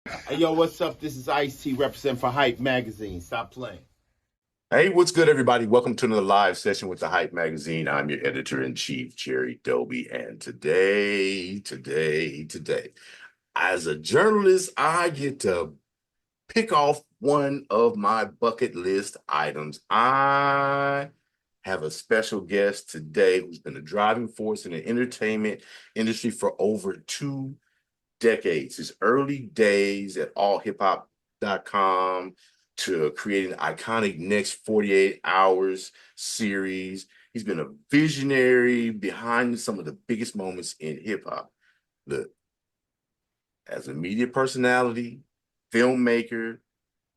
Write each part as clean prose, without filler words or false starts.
Hey, yo, what's up? This is Ice-T representing for Hype Magazine. Stop playing. Hey, what's good, everybody? Welcome to another live session with the Hype Magazine. I'm your editor-in-chief, Jerry Doby, and today, as a journalist, I get to pick off one of my bucket list items. I have a special guest today who's been a driving force in the entertainment industry for over 2 decades. His early days at AllHipHop.com to creating the iconic Next 48 Hours series. He's been a visionary behind some of the biggest moments in hip hop. Look, as a media personality, filmmaker,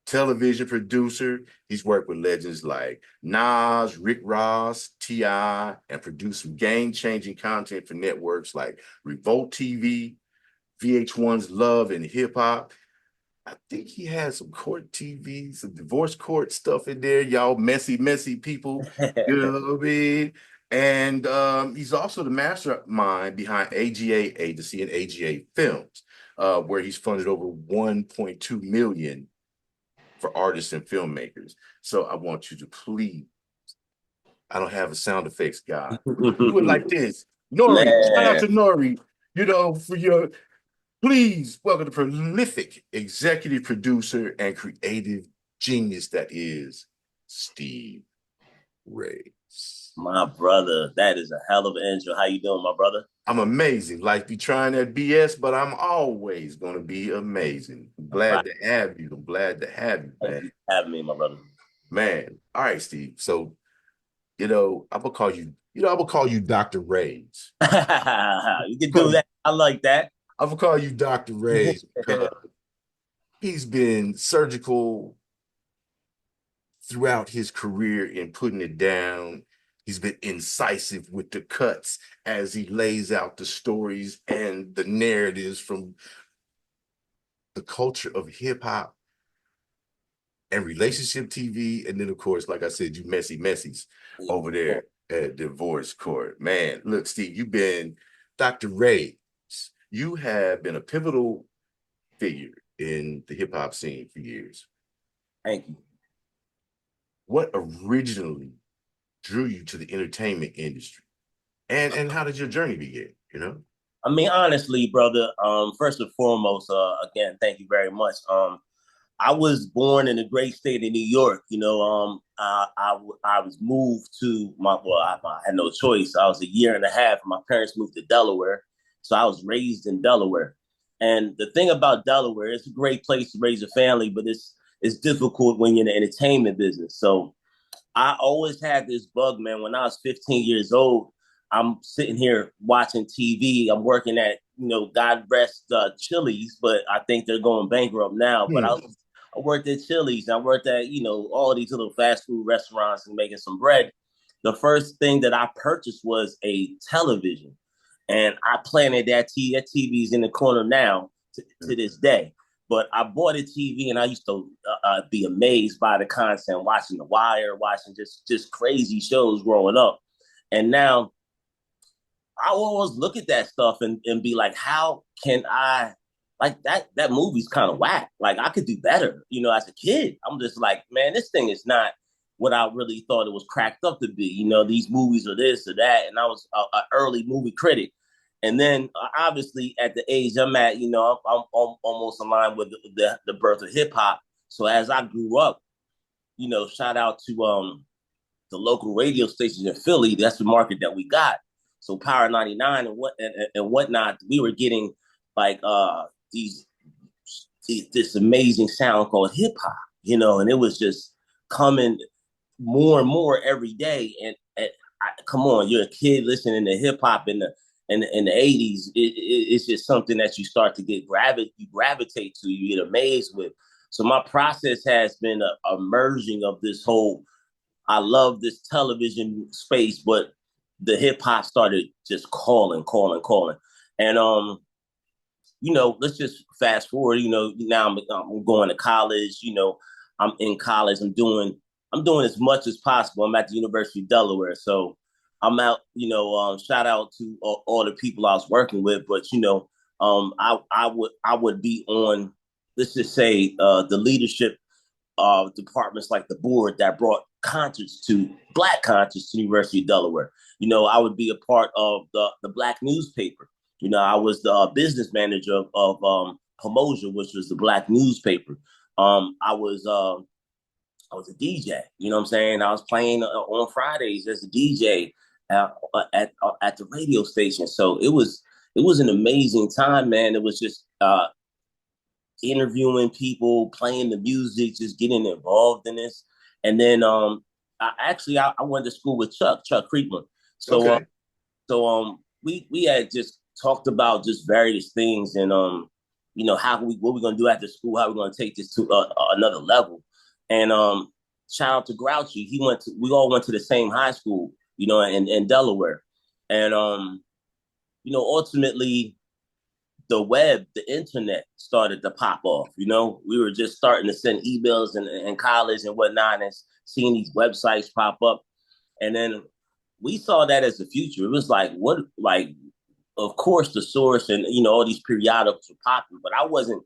television producer, he's worked with legends like Nas, Rick Ross, T.I., and produced some game-changing content for networks like Revolt TV, VH1's Love and Hip Hop. I think he had some court TV, some divorce court stuff in there. Y'all messy people. You know what I mean? And he's also the mastermind behind AGA Agency and AGA Films, where he's funded over 1.2 million for artists and filmmakers. So I want you to please, I don't have a sound effects guy. Do it like this. Nori, shout out Man, to Nori, for your please welcome the prolific executive producer and creative genius that is Steve Raze. my brother, that is a hell of an intro. How you doing, my brother? I'm amazing. Life be trying that BS, but I'm always gonna be amazing. I'm I'm proud. glad to have you. I'm glad to have you, Thank man. you for having me, my brother. Man. All right, Steve. So, I'm gonna call you Dr. Raze. You can do that. I like that. I'm gonna call you Dr. Raze because he's been surgical throughout his career in putting it down. He's been incisive with the cuts as he lays out the stories and the narratives from the culture of hip hop and relationship TV. And then, of course, like I said, you messies over there at Divorce Court. Man, look, Steve, you've been Dr. Ray. You have been a pivotal figure in the hip hop scene for years. Thank you. What originally drew you to the entertainment industry? And how did your journey begin? I mean, honestly, brother, first and foremost, again, thank you very much. I was born in the great state of New York. I was moved to I had no choice. I was a year and a half. My parents moved to Delaware, so I was raised in Delaware. And the thing about Delaware, it's a great place to raise a family, but it's difficult when you're in the entertainment business. So I always had this bug, man. When I was 15 years old, I'm sitting here watching TV. I'm working at, God rest Chili's, but I think they're going bankrupt now. But I worked at Chili's. I worked at, all these little fast food restaurants and making some bread. The first thing that I purchased was a television. And I planted that TV. That TV is in the corner now to this day. But I bought a TV and I used to be amazed by the content, watching The Wire, watching just crazy shows growing up. And now I always look at that stuff and be like, how can I, like that movie's kind of whack. Like I could do better, as a kid. I'm just like, man, this thing is not what I really thought it was cracked up to be. These movies are this or that. And I was an early movie critic. And then obviously at the age I'm at, I'm almost aligned with the birth of hip hop. So as I grew up, shout out to the local radio stations in Philly. That's the market that we got. So Power 99 and whatnot, we were getting like these this amazing sound called hip hop, and it was just coming more and more every day. And come on, you're a kid listening to hip hop in the 80s. It's just something that you start to you gravitate to, you get amazed with. So my process has been a merging of this whole. I love this television space, but the hip hop started just calling. And let's just fast forward. Now I'm going to college. I'm in college. I'm doing as much as possible. I'm at the University of Delaware, so I'm out. Shout out to all the people I was working with. But I would be on let's just say the leadership of departments like the board that brought Black concerts to the University of Delaware. You know, I would be a part of the Black newspaper. You know, I was the business manager of Pomosia, which was the Black newspaper. I was a DJ. You know what I'm saying? I was playing on Fridays as a DJ at the radio station. So it was an amazing time, man. It was just interviewing people, playing the music, just getting involved in this. And then I went to school with Chuck Creekman. So Okay. We had just talked about just various things and you know, what we're gonna do after school, how we're gonna take this to another level. And shout out to Grouchy. We all went to the same high school, you know, in Delaware. And you know, ultimately the internet started to pop off. You know, we were just starting to send emails in college and whatnot, and seeing these websites pop up. And then we saw that as the future. It was like, of course, the source and, you know, all these periodicals were popping, but I wasn't,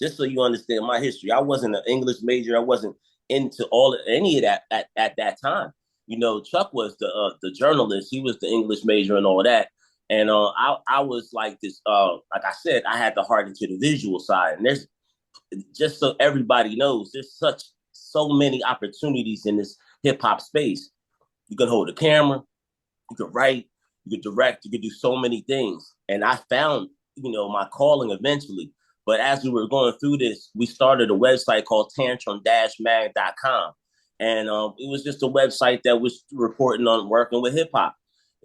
just so you understand my history, I wasn't an English major. I wasn't into any of that at that time. You know, Chuck was the journalist. He was the English major and all that. And I was like this, like I said, I had the heart into the visual side. And there's, just so everybody knows, there's so many opportunities in this hip hop space. You can hold a camera, you can write, you can direct, you can do so many things. And I found, you know, my calling eventually. But as we were going through this, we started a website called tantrum-mag.com. And it was just a website that was reporting on working with hip hop.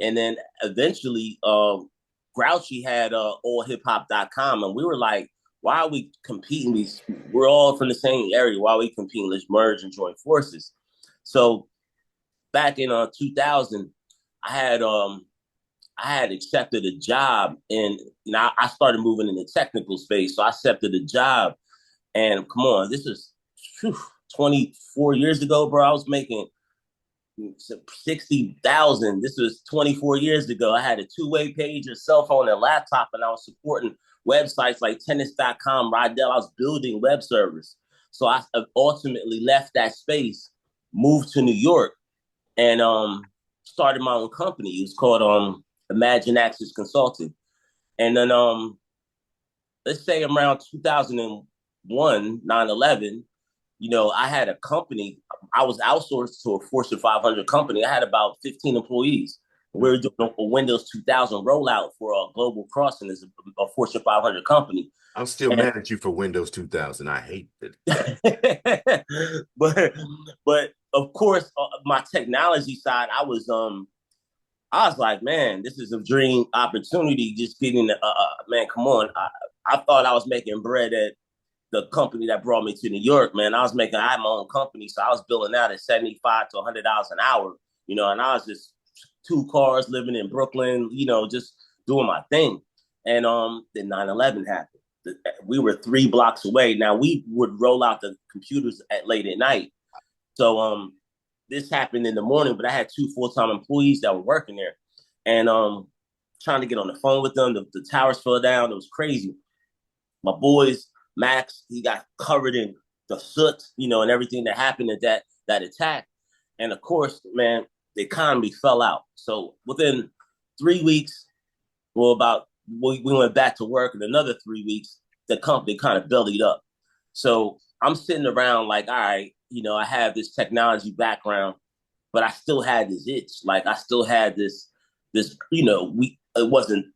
And then eventually, Grouchy had AllHipHop.com. And we were like, why are we competing? We're all from the same area. Why are we competing? Let's merge and join forces. So back in 2000, I had accepted a job, and you know, I started moving in the technical space. So I accepted a job, and come on, this is 24 years ago, bro. I was making 60,000. This was 24 years ago. I had a two-way page, a cell phone, and a laptop, and I was supporting websites like tennis.com, Rydell. I was building web servers. So I ultimately left that space, moved to New York, and started my own company. It was called Imagine Access Consulting. And then let's say around 2001, 9/11, you know, I had a company. I was outsourced to a Fortune 500 company. I had about 15 employees. We were doing a Windows 2000 rollout for a Global Crossing as a Fortune 500 company. I'm still mad at you for Windows 2000. I hate it. but of course, my technology side, I was like, man, this is a dream opportunity. Just getting, man, come on. I thought I was making bread at the company that brought me to New York, man. I had my own company, so I was billing out at $75 to $100 an hour, you know, and I was just 2 cars living in Brooklyn, you know, just doing my thing. And then 9/11 happened. We were 3 blocks away. Now we would roll out the computers late at night. So this happened in the morning, but I had 2 full-time employees that were working there, and trying to get on the phone with them. The towers fell down. It was crazy. My boys, Max, he got covered in the soot, you know, and everything that happened at that attack. And of course, man, the economy fell out. So within 3 weeks, we went back to work. In another 3 weeks, the company kind of bellied up. So I'm sitting around like, all right, you know, I have this technology background, but I still had this itch. Like I still had this, you know, it wasn't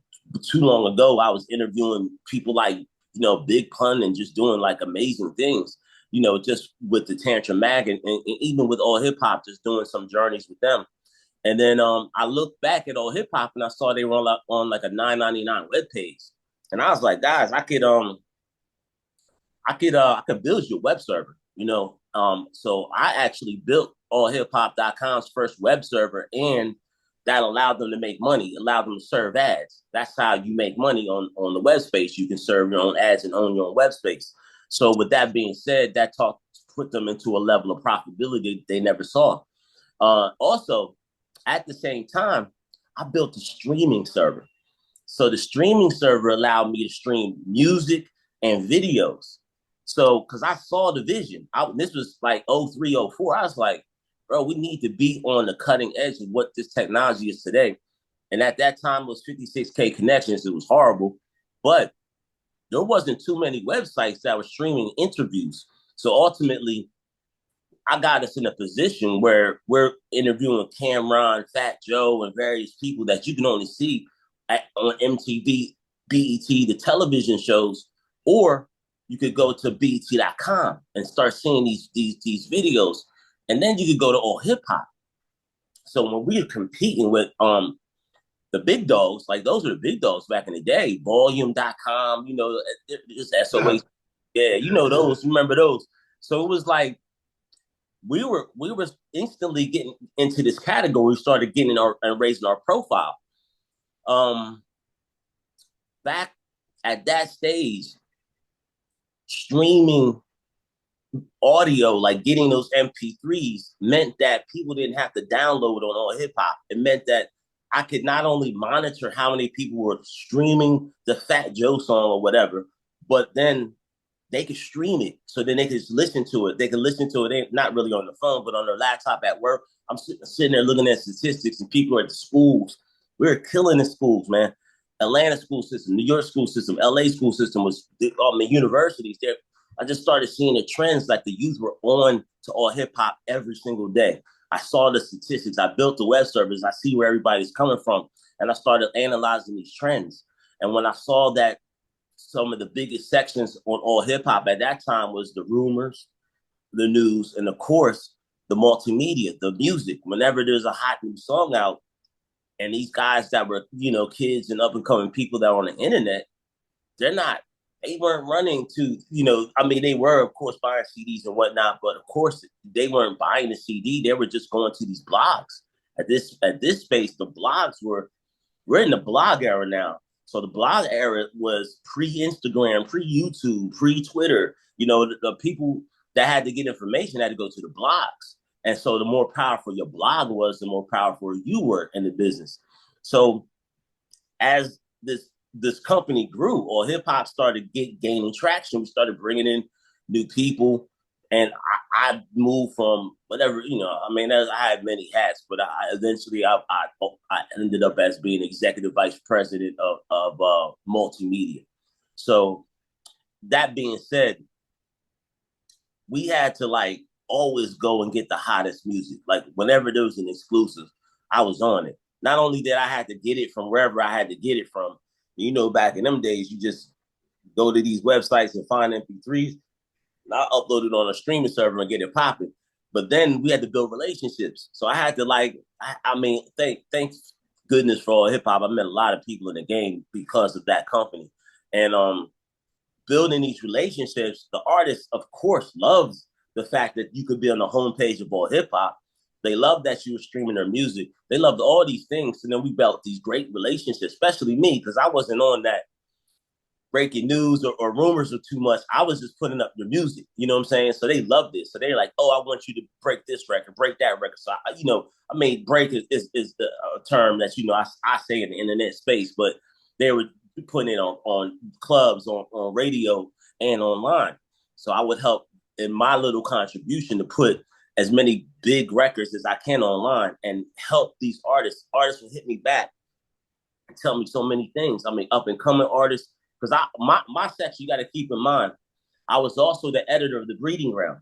too long ago. I was interviewing people like, you know, Big Pun and just doing like amazing things, you know, just with the Tantrum Mag and even with AllHipHop, just doing some journeys with them. And then I looked back at AllHipHop and I saw they were on like a $9.99 webpage. And I was like, guys, I could build you a web server, you know. So I actually built AllHipHop.com's first web server, and that allowed them to make money, allowed them to serve ads. That's how you make money on the web space. You can serve your own ads and own your own web space. So with that being said, that put them into a level of profitability they never saw. Also, at the same time, I built a streaming server. So the streaming server allowed me to stream music and videos. So, because I saw the vision, this was like 03, 04. I was like, bro, we need to be on the cutting edge of what this technology is today. And at that time, it was 56K connections. It was horrible, but there wasn't too many websites that were streaming interviews. So ultimately, I got us in a position where we're interviewing Cameron, Fat Joe, and various people that you can only see on MTV, BET, the television shows, or you could go to BET.com and start seeing these videos. And then you could go to AllHipHop. So when we were competing with the big dogs, like those were the big dogs back in the day, volume.com, just SOH. Yeah, those, remember those. So it was like we were instantly getting into this category, started getting and raising our profile. Back at that stage, streaming audio, like getting those MP3s, meant that people didn't have to download on AllHipHop. It meant that I could not only monitor how many people were streaming the Fat Joe song or whatever, but then they could stream it. So then they could just listen to it. They could listen to it, not really on the phone, but on their laptop at work. I'm sitting there looking at statistics, and people at the schools. We were killing the schools, man. Atlanta school system, New York school system, LA school system universities there. I just started seeing the trends, like the youth were on to AllHipHop every single day. I saw the statistics. I built the web service. I see where everybody's coming from. And I started analyzing these trends. And when I saw that some of the biggest sections on AllHipHop at that time was the rumors, the news, and of course, the multimedia, the music. Whenever there's a hot new song out, and these guys that were, kids and up and coming people that were on the internet, they weren't running to, they were, of course, buying CDs and whatnot, but of course, they weren't buying the CD. They were just going to these blogs. At this space, the blogs we're in the blog era now. So the blog era was pre-Instagram, pre-YouTube, pre-Twitter. The people that had to get information had to go to the blogs. And so the more powerful your blog was, the more powerful you were in the business. So as this company grew, AllHipHop started gaining traction. We started bringing in new people, and I moved from whatever, I had many hats, but I eventually ended up as being executive vice president of multimedia. So that being said, we had to always go and get the hottest music. Like whenever there was an exclusive, I was on it. Not only did I have to get it from wherever I had to get it from, back in them days, you just go to these websites and find MP3s. And I upload it on a streaming server and get it popping. But then we had to build relationships. So I had to thank goodness for AllHipHop. I met a lot of people in the game because of that company. And building these relationships, the artist, of course, loves the fact that you could be on the homepage of AllHipHop. They love that you were streaming their music. They loved all these things. And then we built these great relationships, especially me, because I wasn't on that breaking news or rumors or too much. I was just putting up the music, you know what I'm saying? So they loved it. So they're like, oh, I want you to break this record, break that record. So, break is a term that, I say in the internet space, but they were putting it on clubs, on radio, and online. So I would help in my little contribution to put as many big records as I can online and help these artists. Artists will hit me back and tell me so many things. Up and coming artists, because my section, you got to keep in mind, I was also the editor of the Breeding Ground.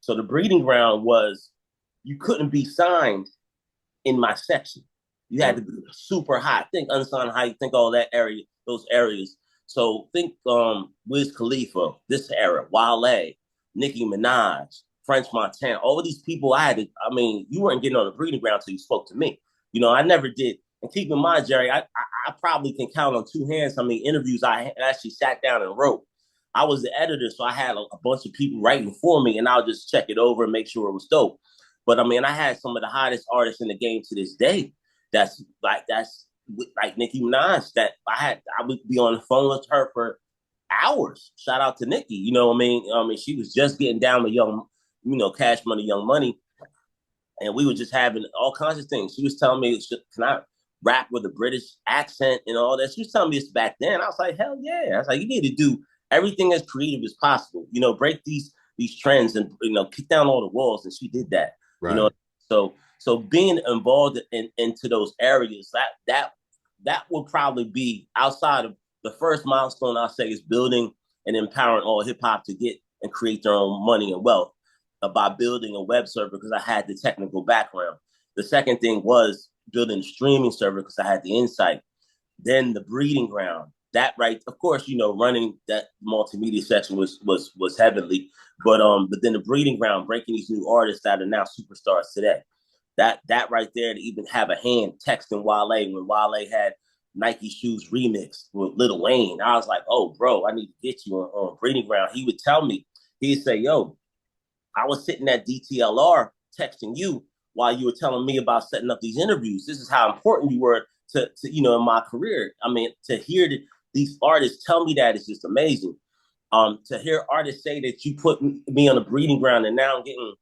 So the Breeding Ground was, you couldn't be signed in my section. You had to be super hot. Think unsigned hype, think all that area, those areas. So think Wiz Khalifa, this era, Wale, Nicki Minaj, French Montana, all of these people you weren't getting on the Breeding Ground until you spoke to me. I never did. And keep in mind, Jerry, I probably can count on two hands how many interviews I actually sat down and wrote. I was the editor, so I had a bunch of people writing for me, and I'll just check it over and make sure it was dope. But I had some of the hottest artists in the game to this day. That's like Nicki Minaj. That I would be on the phone with her for hours. Shout out to Nicki. She was just getting down with Young, Cash Money, Young Money, and we were just having all kinds of things. She was telling me, can I rap with a British accent and all that? She was telling me this back then. I was like, hell yeah. I was like, you need to do everything as creative as possible. You know, break these trends and kick down all the walls. And she did that. Right. You know, so being involved into those areas, that will probably be outside of the first milestone. I'll say is building and empowering AllHipHop to get and create their own money and wealth by building a web server because I had the technical background. The second thing was building a streaming server because I had the insight. Then the breeding ground. That right, of course, running that multimedia section was heavenly, but then the breeding ground, breaking these new artists that are now superstars today. That right there to even have a hand texting Wale when Wale had Nike Shoes remix with Lil Wayne. I was like, oh, bro, I need to get you on breeding ground. He would tell me, he'd say, yo, I was sitting at DTLR texting you while you were telling me about setting up these interviews. This is how important you were to in my career. I mean, to hear these artists tell me that is just amazing. To hear artists say that you put me on a breeding ground and now I'm getting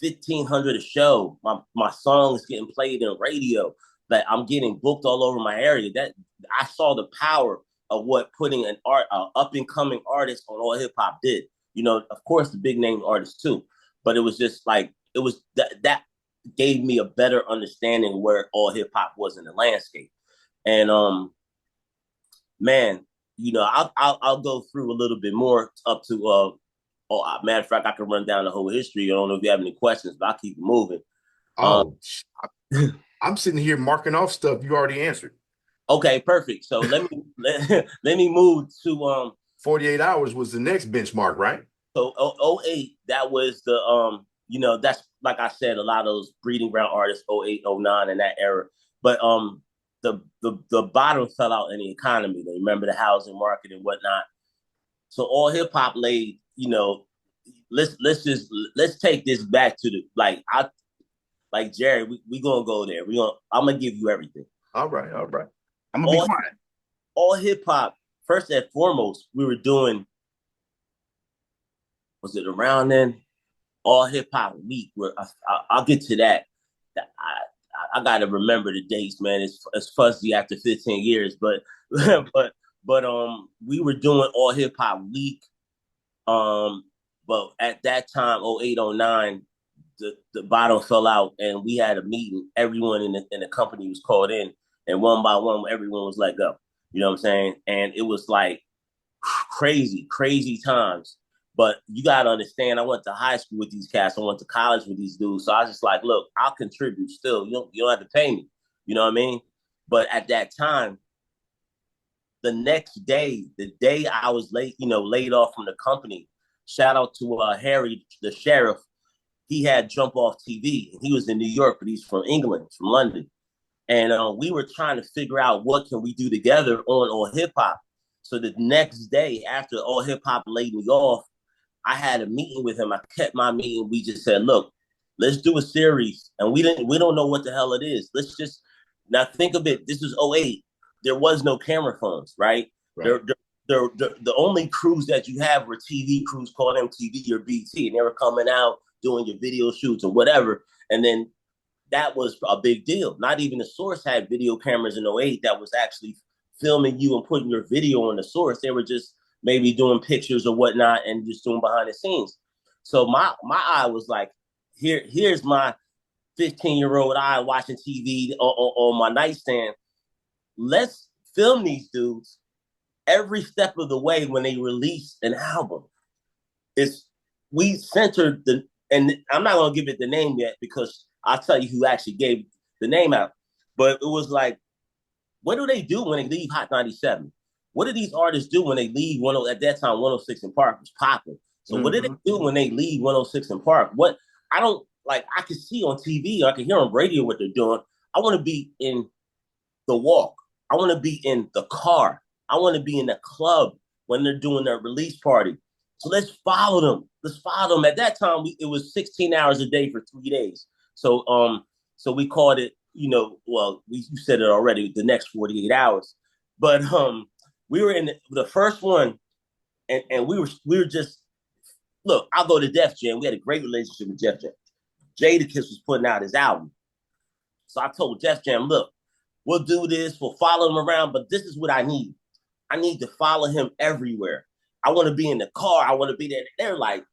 1,500 a show. My song is getting played in radio. That I'm getting booked all over my area. That I saw the power of what putting an up and coming artist on AllHipHop did. Of course, the big name artists too, but it was just like it was that gave me a better understanding where AllHipHop was in the landscape. And man, I'll go through a little bit more up to matter of fact, I can run down the whole history. I don't know if you have any questions, but I'll keep moving. I'm sitting here marking off stuff you already answered. Okay, perfect. So let me move to 48 hours was the next benchmark, right? So 08, that was the that's like I said, a lot of those breeding ground artists, 08, 09 in that era. But the bottom fell out in the economy. They remember the housing market and whatnot. So AllHipHop laid, let's take this back to like Jerry, we gonna go there. I'm gonna give you everything. All right. I'm gonna be quiet. AllHipHop, first and foremost, we were doing, was it around then? AllHipHop Week, where I'll get to that. I gotta remember the dates, man. It's fuzzy after 15 years, but we were doing AllHipHop Week. But at that time, 08, 09, the bottom fell out, and we had a meeting. Everyone in the company was called in, and one by one, everyone was let go. You know what I'm saying? And it was like crazy times. But you gotta understand, I went to high school with these cats. I went to college with these dudes. So I was just like, look, I'll contribute still. You don't have to pay me. You know what I mean? But at that time, the next day, the day I was laid off from the company, shout out to Harry, the sheriff. He had Jump Off TV. He was in New York, but he's from England, from London. And we were trying to figure out what can we do together on AllHipHop. So the next day, after AllHipHop laid me off, I had a meeting with him. I kept my meeting. We just said, look, let's do a series. And we don't know what the hell it is. Let's just, now think of it. This is 08. There was no camera phones, right? The only crews that you have were TV crews called MTV or BT. And they were coming out doing your video shoots or whatever. And then that was a big deal. Not even the Source had video cameras in 08 that was actually filming you and putting your video on the Source. They were just maybe doing pictures or whatnot and just doing behind the scenes. So my eye was like, here's my 15-year-old eye watching TV on my nightstand. Let's film these dudes every step of the way when they release an album. We centered and I'm not gonna give it the name yet because I'll tell you who actually gave the name out. But it was like, what do they do when they leave Hot 97? What do these artists do when they leave at that time 106 in Park was popping? So what did they do when they leave 106 in Park? What I can see on TV, I can hear on radio what they're doing. I want to be in the walk. I want to be in the car. I want to be in the club when they're doing their release party. So let's follow them. At that time, it was 16 hours a day for 3 days. So we called it, you said it already, the next 48 hours. But we were in the first one, and we were just, look, I'll go to Def Jam. We had a great relationship with Def Jam. Jadakiss was putting out his album. So I told Def Jam, look, we'll do this, we'll follow him around, but this is what I need. I need to follow him everywhere. I want to be in the car. I want to be there. They're like,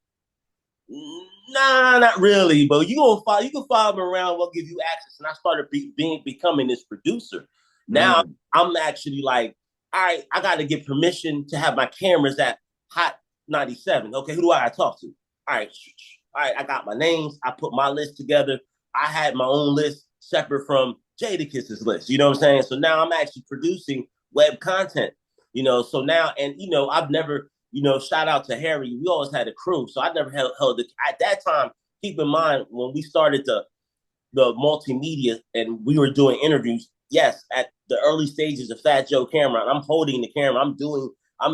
nah, not really, but you can follow me around. We'll give you access. And I started becoming this producer. Now I'm actually like, all right, I got to get permission to have my cameras at Hot 97. Okay, who do I got to talk to? All right, I got my names. I put my list together. I had my own list separate from Jadakiss's list. You know what I'm saying? So now I'm actually producing web content. So now, and I've never, shout out to Harry. We always had a crew, so I never held the. At that time, keep in mind when we started the multimedia and we were doing interviews. Yes, at the early stages of Fat Joe camera, I'm holding the camera. I'm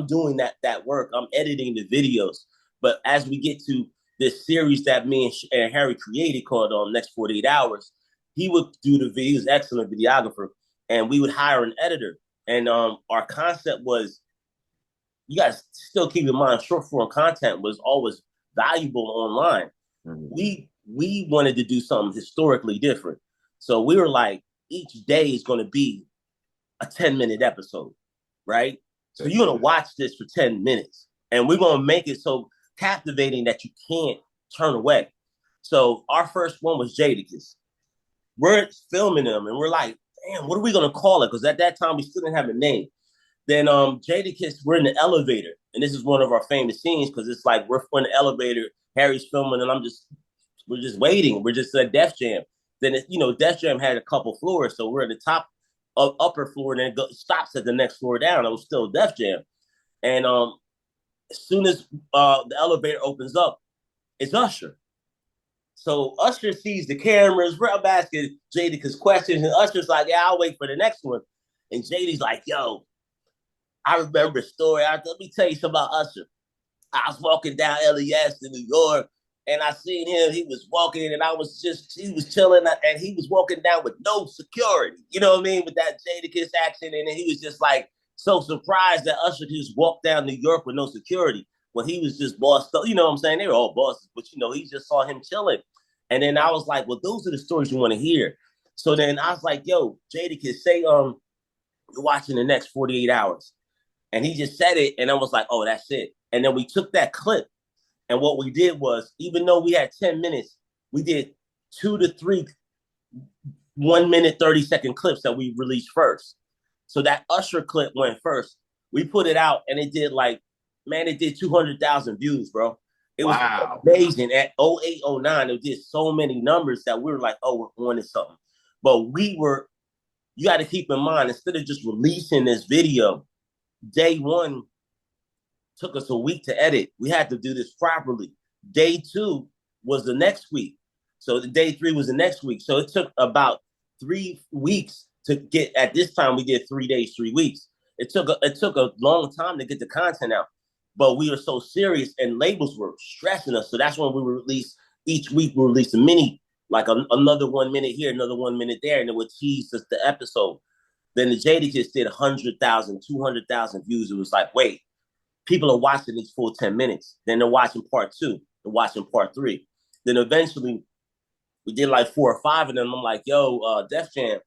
doing that work. I'm editing the videos. But as we get to this series that me and Harry created called Next 48 Hours, he would do the video. He was an excellent videographer, and we would hire an editor. And our concept was, you guys still keep in mind, short form content was always valuable online. We wanted to do something historically different. So we were like, each day is going to be a 10-minute episode, right? So you're going to watch this for 10 minutes, and we're going to make it so captivating that you can't turn away. So our first one was Jadakiss. We're filming them, and we're like, damn, what are we going to call it? Because at that time, we still didn't have a name. Then Jadakiss, we're in the elevator, and this is one of our famous scenes because it's like we're in the elevator, Harry's filming, and we're just waiting. We're just at Def Jam. Then, Def Jam had a couple floors, so we're at the top of upper floor, and then it stops at the next floor down. It was still Def Jam. And as soon as the elevator opens up, it's Usher. So Usher sees the cameras. We're up asking Jadakiss questions, and Usher's like, yeah, I'll wait for the next one. And JD's like, yo, I remember a story. Let me tell you something about Usher. I was walking down LES in New York, and I seen him. He was walking, and he was chilling, and he was walking down with no security. You know what I mean? With that Jadakiss accent, and he was just like so surprised that Usher just walked down New York with no security when he was just bossed up. You know what I'm saying? They were all bosses, but he just saw him chilling. And then I was like, well, those are the stories you want to hear. So then I was like, yo, Jadakiss, say you're watching the next 48 hours. And he just said it, and I was like, oh, that's it. And then we took that clip, and what we did was, even though we had 10 minutes, we did 2 to 3 1-minute, 30-second clips that we released first. So that Usher clip went first. We put it out, and it did it did 200,000 views, bro. It was amazing. At 08, 09, it did so many numbers that we were like, oh, we're on to something. But you got to keep in mind, instead of just releasing this video, day one took us a week to edit. We had to do this properly. Day 2 was the next week. So the day 3 was the next week. So it took about 3 weeks to get, at this time, we did 3 days, 3 weeks. It took a long time to get the content out. But we were so serious, and labels were stressing us. So that's when we would release, each week we released a mini, like another 1 minute here, another 1 minute there, and it would tease us the episode. Then the Jadakiss did 100,000, 200,000 views. It was like, wait, people are watching these full 10 minutes. Then they're watching part 2. They're watching part 3. Then eventually we did like 4 or 5 of them. I'm like, yo, Def Jam,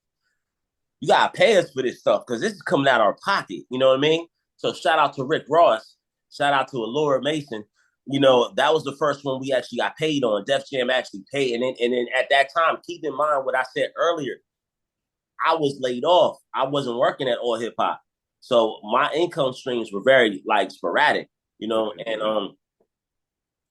you got to pay us for this stuff because this is coming out of our pocket. You know what I mean? So shout out to Rick Ross. Shout out to Allura Mason. That was the first one we actually got paid on. Def Jam actually paid. And then at that time, keep in mind what I said earlier, I was laid off. I wasn't working at AllHipHop. So my income streams were very sporadic, and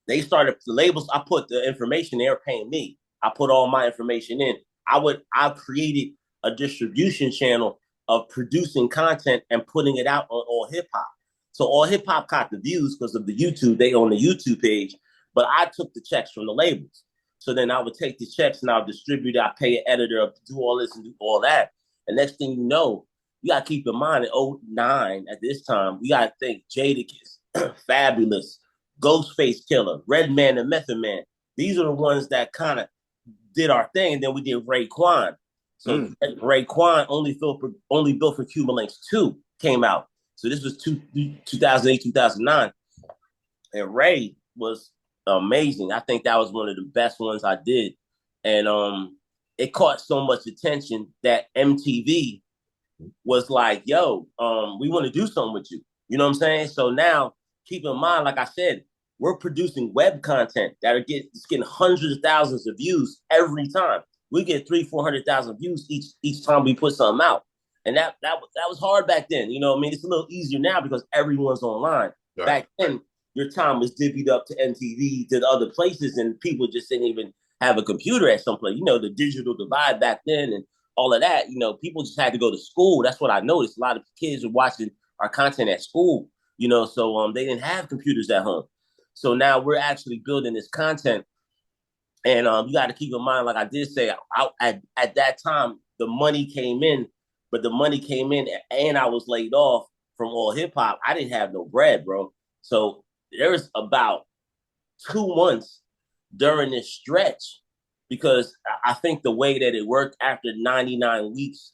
they started the labels. I put the information, they were paying me. I put all my information in. I created a distribution channel of producing content and putting it out on AllHipHop. So AllHipHop got the views because of the YouTube. They own the YouTube page, but I took the checks from the labels. So then I would take the checks and I'll distribute it. I pay an editor to do all this and do all that. And next thing you know, you got to keep in mind, in 09, at this time, we got to think Jadakiss, Fabulous, Ghostface Killer, Redman and Method Man. These are the ones that kind of did our thing. And then we did Raekwon. So Raekwon, Only Built for Cuban Links 2 came out. So this was 2008, 2009. And Ray was amazing. I think that was one of the best ones I did. And it caught so much attention that MTV was like, yo, we want to do something with you. You know what I'm saying? So now keep in mind, like I said, we're producing web content that are getting hundreds of thousands of views every time. We get 300,000-400,000 views each time we put something out. And that was hard back then. You know what I mean? It's a little easier now because everyone's online. Right. Back then, your time was divvied up to MTV, to other places, and people just didn't even have a computer at some place. You know, the digital divide back then and all of that, you know, people just had to go to school. That's what I noticed. A lot of kids were watching our content at school, you know, so they didn't have computers at home. So now we're actually building this content. And you got to keep in mind, like I did say, at that time, the money came in, but the money came in and I was laid off from AllHipHop. I didn't have no bread, bro. So there was about 2 months during this stretch, because I think the way that it worked, after 99 weeks,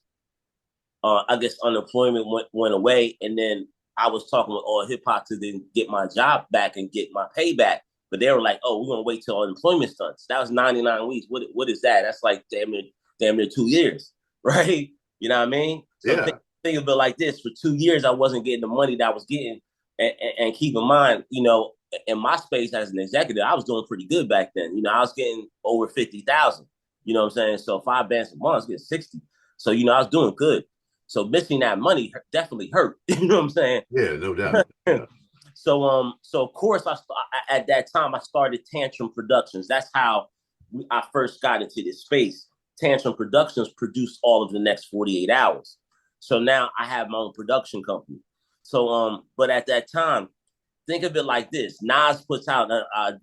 I guess unemployment went away. And then I was talking with AllHipHop to then get my job back and get my pay back. But they were like, oh, we're going to wait till unemployment starts. That was 99 weeks. What is that? That's like damn near 2 years, right? You know what I mean? So yeah. think of it like this. For 2 years, I wasn't getting the money that I was getting. And keep in mind, you know, in my space as an executive, I was doing pretty good back then. You know, I was getting over 50,000. You know what I'm saying? So 5 bands a month, I was getting 60. So, you know, I was doing good. So missing that money definitely hurt. You know what I'm saying? Yeah, no doubt. Yeah. So of course, at that time I started Tantrum Productions. That's how I first got into this space. Tantrum Productions produced all of the next 48 hours. So now I have my own production company. So but at that time, think of it like this: Nas puts out a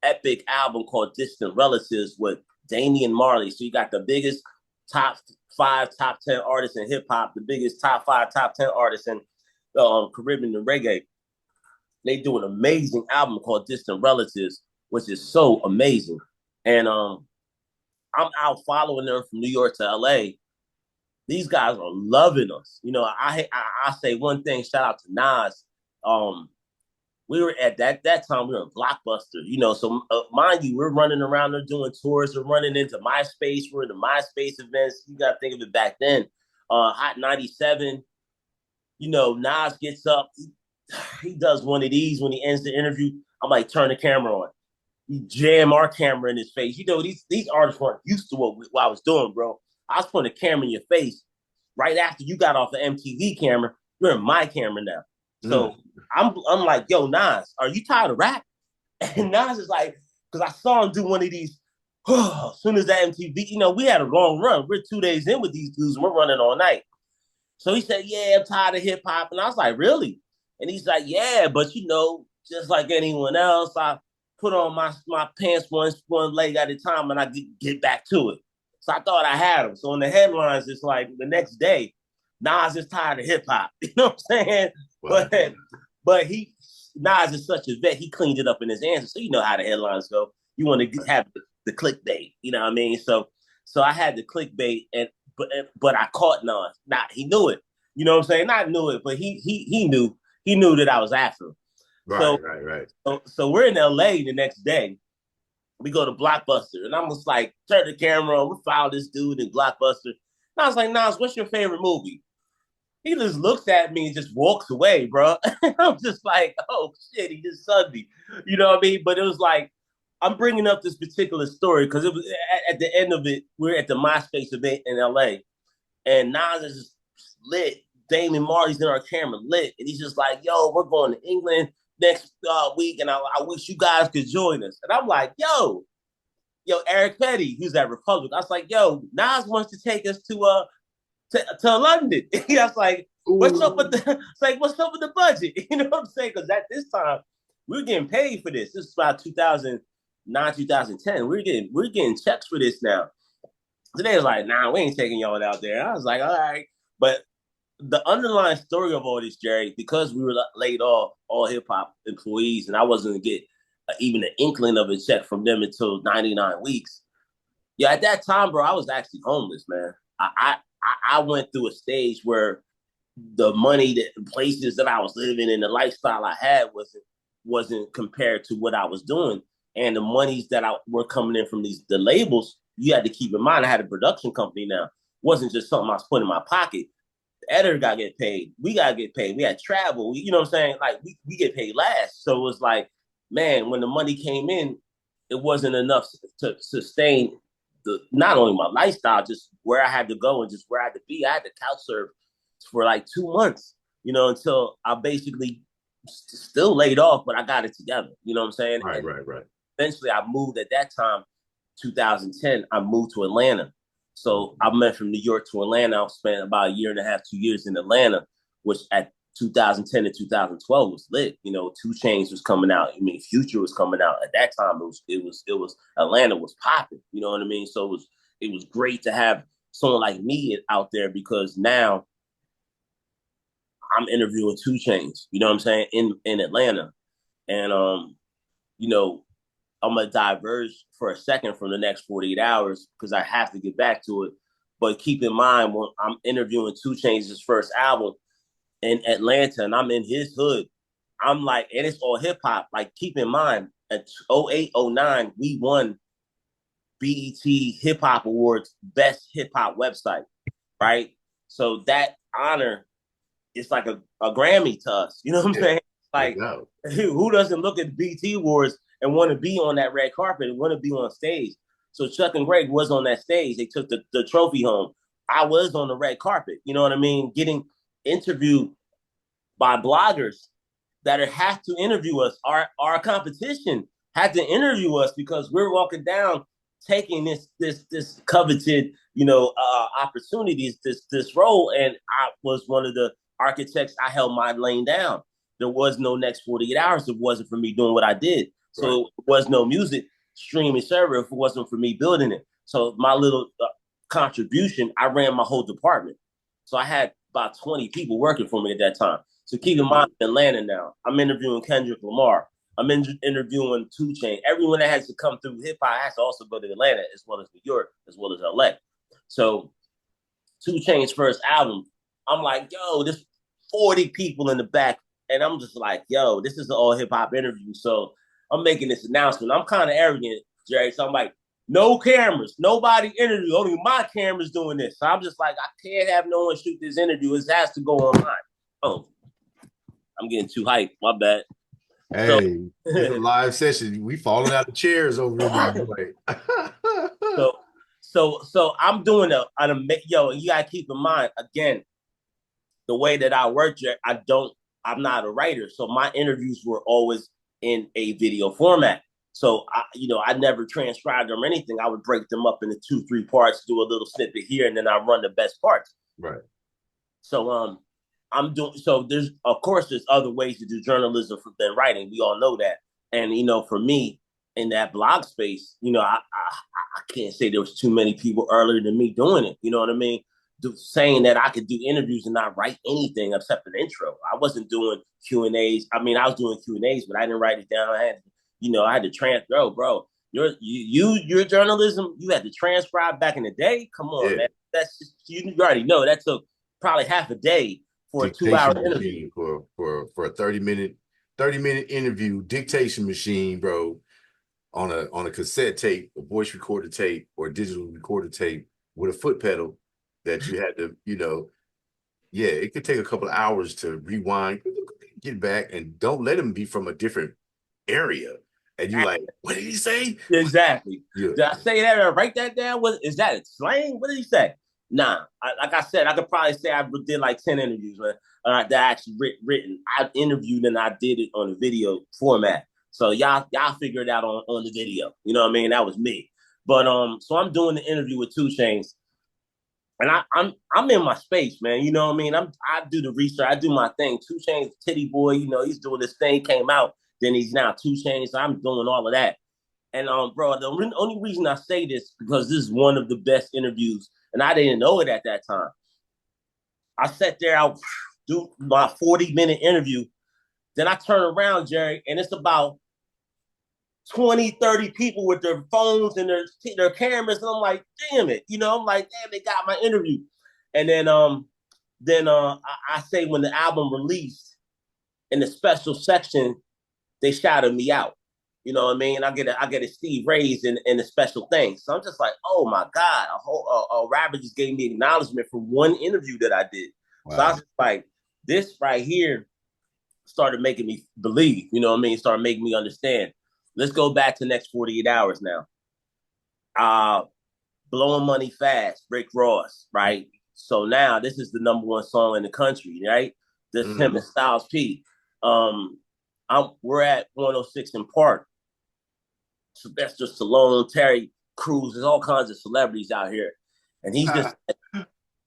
epic album called Distant Relatives with Damian Marley. So you got the biggest top 5, top 10 artists in hip hop, the biggest top 5, top 10 artists in Caribbean and reggae. They do an amazing album called Distant Relatives, which is so amazing. And I'm out following them from New York to LA. These guys are loving us. You know, I say one thing, shout out to Nas. We were at that time, we were in Blockbuster, you know, so mind you, we're running around there doing tours. We're running into MySpace. We're in the MySpace events. You got to think of it back then. Hot 97, you know, Nas gets up. He does one of these when he ends the interview. I'm like, turn the camera on. He jam our camera in his face. You know, these artists weren't used to what I was doing, bro. I was putting a camera in your face right after you got off the MTV camera. You're in my camera now. So I'm like, yo, Nas, are you tired of rap? And Nas is like, because I saw him do one of these. As soon as that MTV, you know, we had a long run. We're 2 days in with these dudes and we're running all night. So he said, yeah, I'm tired of hip hop. And I was like, really? And he's like, yeah, but you know, just like anyone else, I put on my pants one leg at a time and I get back to it. So I thought I had him. So in the headlines, it's like the next day, Nas is tired of hip hop. You know what I'm saying? Wow. But Nas is such a vet. He cleaned it up in his answer. So you know how the headlines go. You want to have the clickbait. You know what I mean? So I had the clickbait, but I caught Nas. He knew it. You know what I'm saying? Not knew it, but he knew. He knew that I was after him. Right. So we're in LA the next day. We go to Blockbuster, and I'm just like, turn the camera on. We follow this dude in Blockbuster. And I was like, Nas, what's your favorite movie? He just looks at me and just walks away, bro. I'm just like, oh, shit, he just sunned me. You know what I mean? But it was like, I'm bringing up this particular story because it was at the end of it, we're at the MySpace event in LA, and Nas is lit. Damian Marley's in our camera lit, and he's just like, yo, we're going to England next week, and I wish you guys could join us. And I'm like, yo, Eric Petty, who's at Republic. I was like, yo, Nas wants to take us to London. I was like, what's up with the budget? You know what I'm saying? Because at this time, we were getting paid for this. This is about 2009, 2010. We're getting checks for this now. So they was like, nah, we ain't taking y'all out there. I was like, all right. But the underlying story of all this, Jerry, because we were laid off, AllHipHop employees, and I wasn't going to get even an inkling of a check from them until 99 weeks. Yeah, at that time, bro, I was actually homeless, man. I went through a stage where the money, the places that I was living in, the lifestyle I had wasn't compared to what I was doing. And the monies that were coming in from the labels, you had to keep in mind, I had a production company now. It wasn't just something I was putting in my pocket. The editor got to get paid. We got to get paid. We had travel. You know what I'm saying? Like we get paid last. So it was like, man, when the money came in, it wasn't enough to sustain not only my lifestyle, just where I had to go and just where I had to be. I had to couch surf for like 2 months, until I basically still laid off, but I got it together. You know what I'm saying? Right, and right, right. Eventually I moved at that time, 2010, I moved to Atlanta. So I went from New York to Atlanta. I spent about a year and a half, 2 years in Atlanta, which at 2010 to 2012 was lit. 2 Chainz was coming out. I mean, Future was coming out at that time. It was Atlanta was popping. You know what I mean? So it was great to have someone like me out there, because now I'm interviewing 2 Chainz. You know what I'm saying, in Atlanta, and I'm gonna diverge for a second from the next 48 hours because I have to get back to it. But keep in mind, when I'm interviewing 2 Chainz' first album in Atlanta, and I'm in his hood, I'm like, and it's all hip hop. Like, keep in mind, at 08, 09, we won BET Hip Hop Awards Best Hip Hop Website, right? So that honor is like a Grammy to us. You know what I'm saying? Like, who doesn't look at BET Awards and want to be on that red carpet and want to be on stage? So Chuck and Greg was on that stage. They took the trophy home. I was on the red carpet. You know what I mean? Getting interviewed by bloggers that have to interview us. Our competition had to interview us because we're walking down taking this coveted, opportunities, this role. And I was one of the architects. I held my lane down. There was no next 48 hours. It wasn't for me doing what I did. So right. It was no music streaming server if it wasn't for me building it. So my little contribution, I ran my whole department. So I had about 20 people working for me at that time. So keep in mind, I'm in Atlanta now. I'm interviewing Kendrick Lamar. I'm interviewing 2 Chainz. Everyone that has to come through hip hop has to also go to Atlanta, as well as New York, as well as LA. So 2 Chainz' first album, I'm like, yo, there's 40 people in the back. And I'm just like, yo, this is an all hip hop interview. So I'm making this announcement. I'm kind of arrogant, Jerry. So I'm like, no cameras, nobody interview. Only my camera's doing this. So I'm just like, I can't have no one shoot this interview. It has to go online. Oh, I'm getting too hyped. My bad. Hey, it's a live session. We falling out of chairs over here. So I'm doing yo, you gotta keep in mind, again, the way that I work, I'm not a writer. So my interviews were always in a video format. So I never transcribed them or anything. I would break them up into 2-3 parts, do a little snippet here, and then I run the best parts. Right. So there's other ways to do journalism than writing. We all know that. And, for me in that blog space, I can't say there was too many people earlier than me doing it. You know what I mean? Saying that I could do interviews and not write anything except an intro. I wasn't doing Q&As. I mean, I was doing Q&As, but I didn't write it down. I had to transcribe, bro. Your journalism, you had to transcribe back in the day. Come on, man. That's just, you already know that took probably half a day for a 2-hour interview. For a 30-minute interview, dictation machine, bro, on a cassette tape, a voice recorder tape, or a digital recorder tape with a foot pedal that you had to, it could take a couple of hours to rewind, get back, and don't let them be from a different area. And you like, what did he say? Exactly. Yeah. Did I say that or write that down? Is that a slang? What did he say? Nah. Like I said, I could probably say I did like 10 interviews, man, that I actually written. I interviewed and I did it on a video format. So y'all figure it out on the video. You know what I mean? That was me. But so I'm doing the interview with 2 Chainz. And I'm in my space, man. You know what I mean? I do the research. I do my thing. 2 Chainz, Titty Boy, he's doing this thing, came out. Then he's now 2 Chainz. So I'm doing all of that. And bro, the only reason I say this because this is one of the best interviews, and I didn't know it at that time. I sat there, I'll do my 40-minute interview. Then I turn around, Jerry, and it's about 20, 30 people with their phones and their cameras, and I'm like, damn it, I'm like, damn, they got my interview. And then I say when the album released, in the special section, they shouted me out. You know what I mean? I get a Steve Raze in the special thing. So I'm just like, oh my God, a rapper just gave me acknowledgement for one interview that I did. So I was like, this right here started making me believe, you know what I mean? Started making me understand. Let's go back to next 48 hours now. Blowing Money Fast, Rick Ross, right? So now this is the #1 song in the country, right? This is him and Styles P. We're at 106 in Park. Sylvester Stallone, Terry Crews, there's all kinds of celebrities out here. And he's just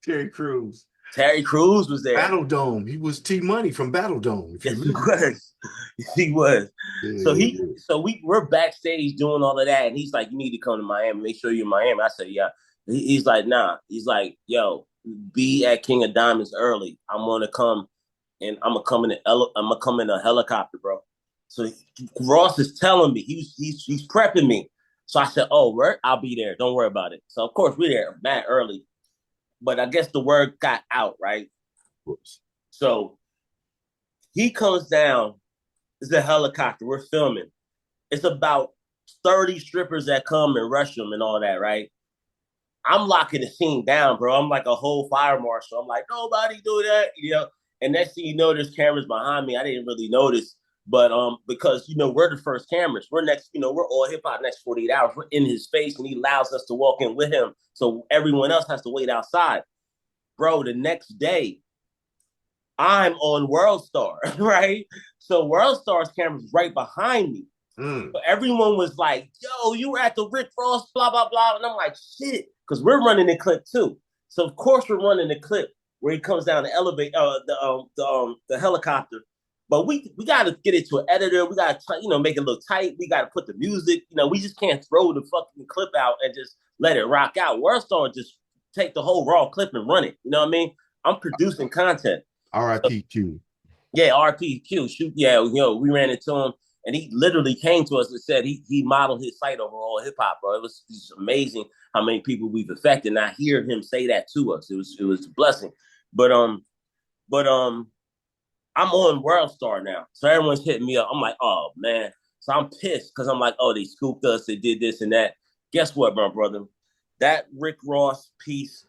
Terry Crews. Terry Crews was there. Battle Dome. He was T Money from Battle Dome. Yes, he was. He was. Yeah, so we're backstage doing all of that, and he's like, "You need to come to Miami. Make sure you're in Miami." I said, "Yeah." He's like, "Nah." He's like, "Yo, be at King of Diamonds early. I'm gonna come, and I'm gonna come in a helicopter, bro." So Ross is telling me he's prepping me. So I said, "Oh, I'll be there. Don't worry about it." So of course we're there mad early. But I guess the word got out, right? So he comes down. It's a helicopter. We're filming. It's about 30 strippers that come and rush him and all that, right? I'm locking the scene down, bro. I'm like a whole fire marshal. I'm like, nobody do that, you know? And next thing you know, there's cameras behind me. I didn't really notice. But because, you know, we're the first cameras. We're next, you know, we're AllHipHop next 48 hours. We're in his face, and he allows us to walk in with him. So everyone else has to wait outside. Bro, the next day, I'm on World Star, right? So World Star's camera's right behind me. So everyone was like, yo, you were at the Rick Ross, blah, blah, blah. And I'm like, shit, because we're running the clip too. So of course we're running the clip where he comes down the elevator, the helicopter. But we got to get it to an editor. We got to, you know, make it look tight. We got to put the music. You know, we just can't throw the fucking clip out and just let it rock out. World Star just take the whole raw clip and run it. You know what I mean? I'm producing content. RIPQ. Yeah, RPQ. Shoot, yeah, you know, we ran into him, and he literally came to us and said he modeled his site over AllHipHop, bro. It was just amazing how many people we've affected. And I hear him say that to us. It was a blessing. But I'm on World Star now. So everyone's hitting me up. I'm like, oh, man. So I'm pissed because I'm like, oh, they scooped us. They did this and that. Guess what, my brother? That Rick Ross piece,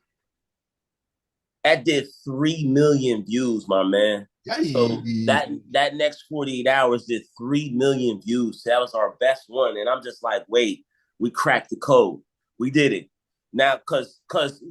that did 3 million views, my man. So that next 48 hours did 3 million views. So that was our best one. And I'm just like, wait, we cracked the code. We did it. Now, because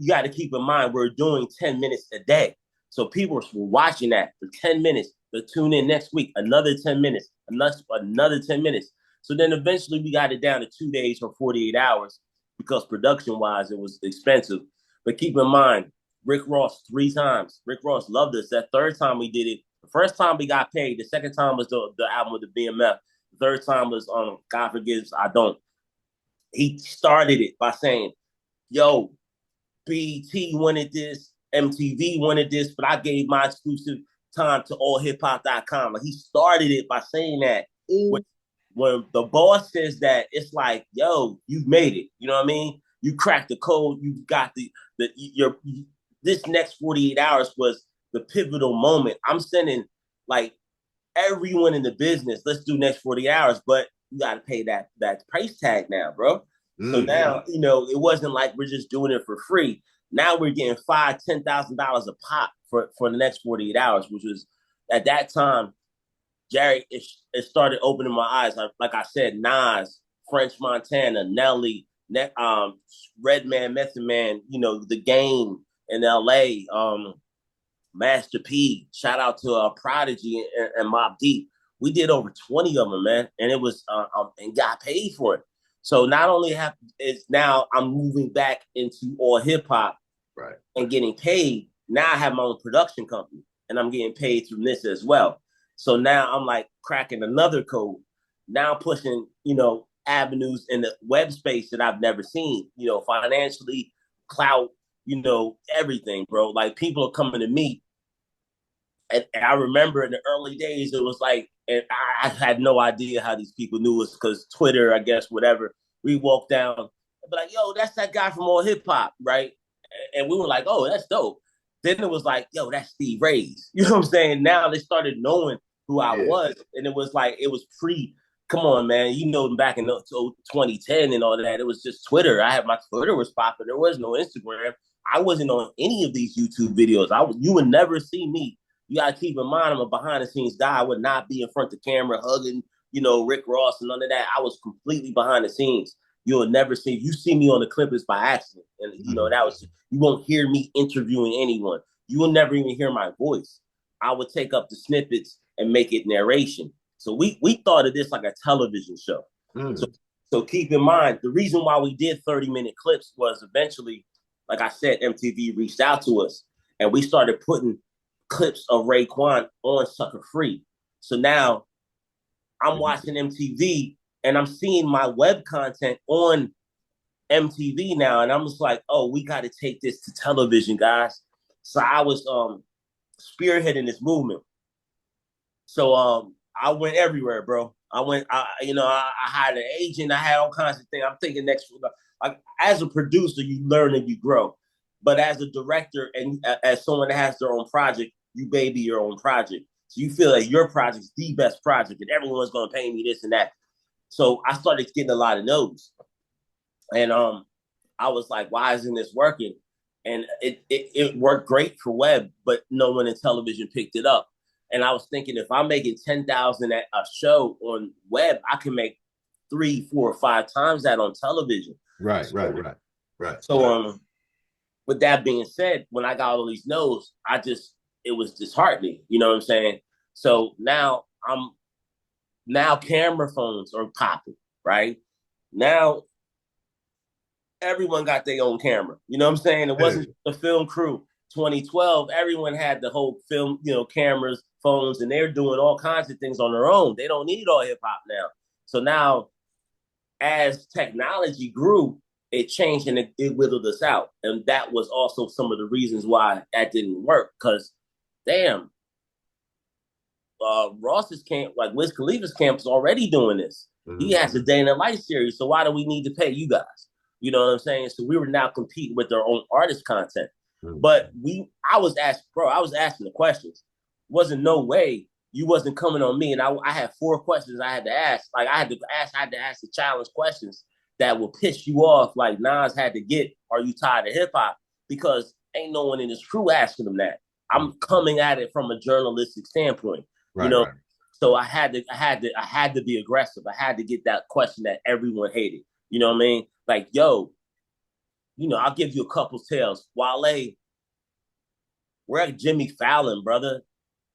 you got to keep in mind, we're doing 10 minutes a day. So people were watching that for 10 minutes. They'll tune in next week, another 10 minutes, another 10 minutes. So then eventually we got it down to 2 days or 48 hours because production-wise, it was expensive. But keep in mind, Rick Ross 3 times. Rick Ross loved us. That third time we did it, the first time we got paid. The second time was the album with the BMF. The third time was God Forgives, I Don't. He started it by saying, yo, BET wanted this, MTV wanted this, but I gave my exclusive time to allhiphop.com. Like, he started it by saying that. When the boss says that, it's like, yo, you've made it. You know what I mean? You cracked the code. You've got this next 48 hours was the pivotal moment. I'm sending like everyone in the business, let's do next 48 hours, but you got to pay that price tag now, bro. So now, you know, it wasn't like we're just doing it for free. Now we're getting $5,000-$10,000 a pop for the next 48 hours, which was at that time, Jerry, it started opening my eyes. Like I said, Nas, French Montana, Nelly, Redman, Method Man, you know, The Game in LA, Master P, shout out to Prodigy and Mobb Deep. We did over 20 of them, man. And it was, and got paid for it. So not only now I'm moving back into AllHipHop, right, and getting paid. Now I have my own production company and I'm getting paid through this as well. So now I'm like cracking another code. Now pushing, you know, avenues in the web space that I've never seen, you know, financially, clout, you know, everything, bro. Like, people are coming to me. And I remember in the early days, it was like, and I had no idea how these people knew us because Twitter, I guess, whatever. We walked down and be like, yo, that's that guy from AllHipHop, right? And we were like, oh, that's dope. Then it was like, yo, that's Steve Raze. You know what I'm saying? Now they started knowing who I was. And it was like, it was come on, man. You know, back in 2010 and all that, it was just Twitter. My Twitter was popping. There was no Instagram. I wasn't on any of these YouTube videos. You would never see me. You gotta keep in mind, I'm a behind the scenes guy. I would not be in front of the camera hugging, Rick Ross and none of that. I was completely behind the scenes. You'll never see. You see me on the clip is by accident, and that was. You won't hear me interviewing anyone. You will never even hear my voice. I would take up the snippets and make it narration. So we thought of this like a television show. So keep in mind, the reason why we did 30-minute clips was eventually, like I said, MTV reached out to us and we started putting clips of Raekwon on Sucker Free. So now I'm watching MTV and I'm seeing my web content on MTV now. And I'm just like, oh, we got to take this to television, guys. So I was spearheading this movement. So I went everywhere, bro. I hired an agent. I had all kinds of things. I'm thinking next, like as a producer, you learn and you grow. But as a director and as someone that has their own project, you baby your own project. So you feel like your project's the best project and everyone's going to pay me this and that. So I started getting a lot of no's. And I was like, why isn't this working? And it worked great for web, but no one in television picked it up. And I was thinking, if I'm making 10,000 at a show on web, I can make 3, 4, or 5 times that on television. Right. So, with that being said, when I got all these no's, it was disheartening. You know what I'm saying? So now camera phones are popping, right? Now everyone got their own camera. You know what I'm saying? It wasn't the film crew. 2012, everyone had the whole film, cameras, phones, and they're doing all kinds of things on their own. They don't need all hip hop now. So now, as technology grew, it changed and it whittled us out. And that was also some of the reasons why that didn't work. Because, damn, Ross's camp, like Wiz Khalifa's camp, is already doing this. He has a Day in the Life series. So why do we need to pay you guys? You know what I'm saying? So we were now competing with their own artist content. But I was asking the questions. Wasn't no way you wasn't coming on me. And I had 4 questions I had to ask. Like I had to ask the challenge questions that will piss you off. Like Nas had to get, are you tired of hip hop? Because ain't no one in his crew asking him that. I'm coming at it from a journalistic standpoint. Right. So I had to be aggressive. I had to get that question that everyone hated. You know what I mean? Like, yo, I'll give you a couple tales. Wale, we're at Jimmy Fallon, brother.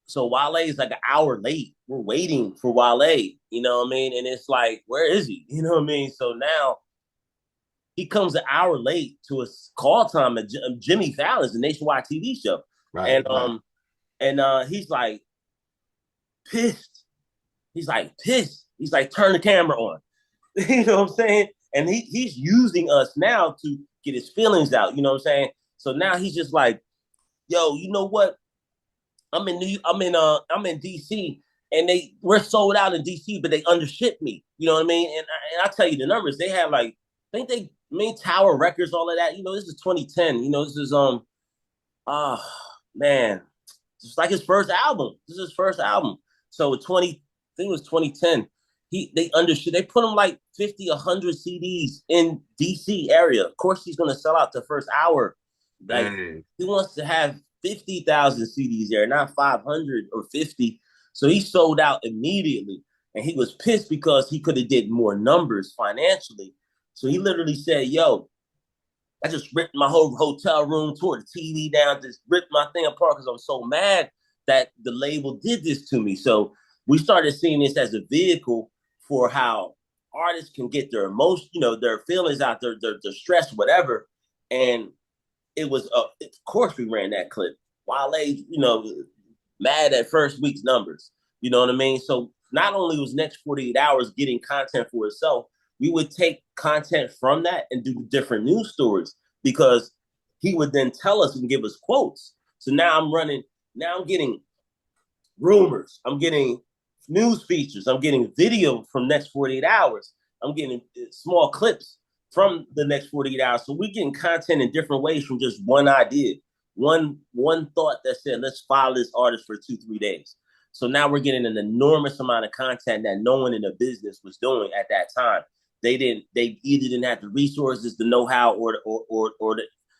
So Wale is like an hour late. We're waiting for Wale, you know what I mean? And it's like, where is he? You know what I mean? So now he comes an hour late to a call time at Jimmy Fallon's, the nationwide TV show. Right. And he's like pissed. He's like, turn the camera on. You know what I'm saying? And he's using us now to get his feelings out. You know what I'm saying? So now he's just like, yo, you know what? I'm in DC, and we're sold out in DC, but they undership me. You know what I mean? And I tell you the numbers. They have like, I think they made Tower Records, all of that. This is 2010. This is man, it's like his first album. This is his first album. So I think it was 2010. They understood. They put him like 50, 100 CDs in DC area. Of course, he's gonna sell out the first hour. Like he wants to have 50,000 CDs there, not 500 or 50. So he sold out immediately, and he was pissed because he could have did more numbers financially. So he literally said, "Yo, I just ripped my whole hotel room, tore the TV down, just ripped my thing apart because I was so mad that the label did this to me." So we started seeing this as a vehicle for how artists can get their emotion, their feelings out, their stress, whatever. And it was, of course, we ran that clip. Wale, mad at first week's numbers. You know what I mean? So not only was Next 48 Hours getting content for itself, we would take content from that and do different news stories because he would then tell us and give us quotes. So now I'm getting rumors. I'm getting news features. I'm getting video from Next 48 Hours. I'm getting small clips from the Next 48 Hours. So we're getting content in different ways from just one idea, one thought that said, let's follow this artist for 2-3 days. So now we're getting an enormous amount of content that no one in the business was doing at that time. They either didn't have the resources, the know-how, or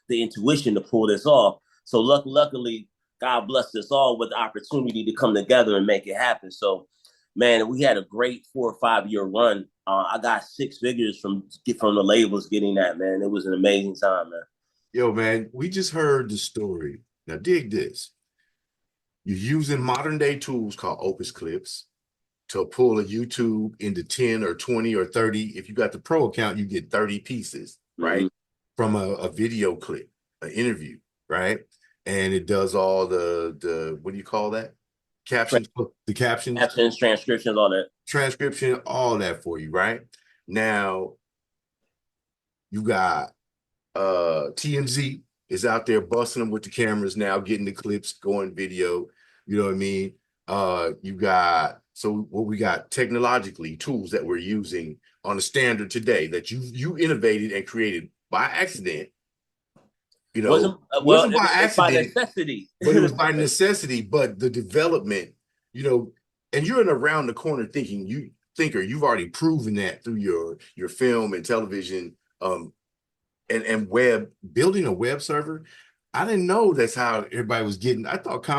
the intuition to pull this off. So luckily, God blessed us all with the opportunity to come together and make it happen. So, man, we had a great 4 or 5 year run. I got 6 figures from the labels getting that, man. It was an amazing time, man. Yo, man, we just heard the story. Now dig this. You're using modern day tools called Opus Clips to pull a YouTube into 10 or 20 or 30. If you got the pro account, you get 30 pieces, right? From a video clip, an interview, right? And it does all the what do you call that? Captions, the captions. Captions, transcriptions, all that. Transcription, all that for you, right? Now, you got TMZ is out there busting them with the cameras now, getting the clips, going video. You know what I mean? You got, so what we got technologically, tools that we're using on the standard today that you innovated and created by accident. You know, wasn't by accident, by necessity. But it was by necessity. But the development, you know, and you're an around the corner thinker. You've already proven that through your film and television, and web, building a web server. I didn't know that's how everybody was getting. I thought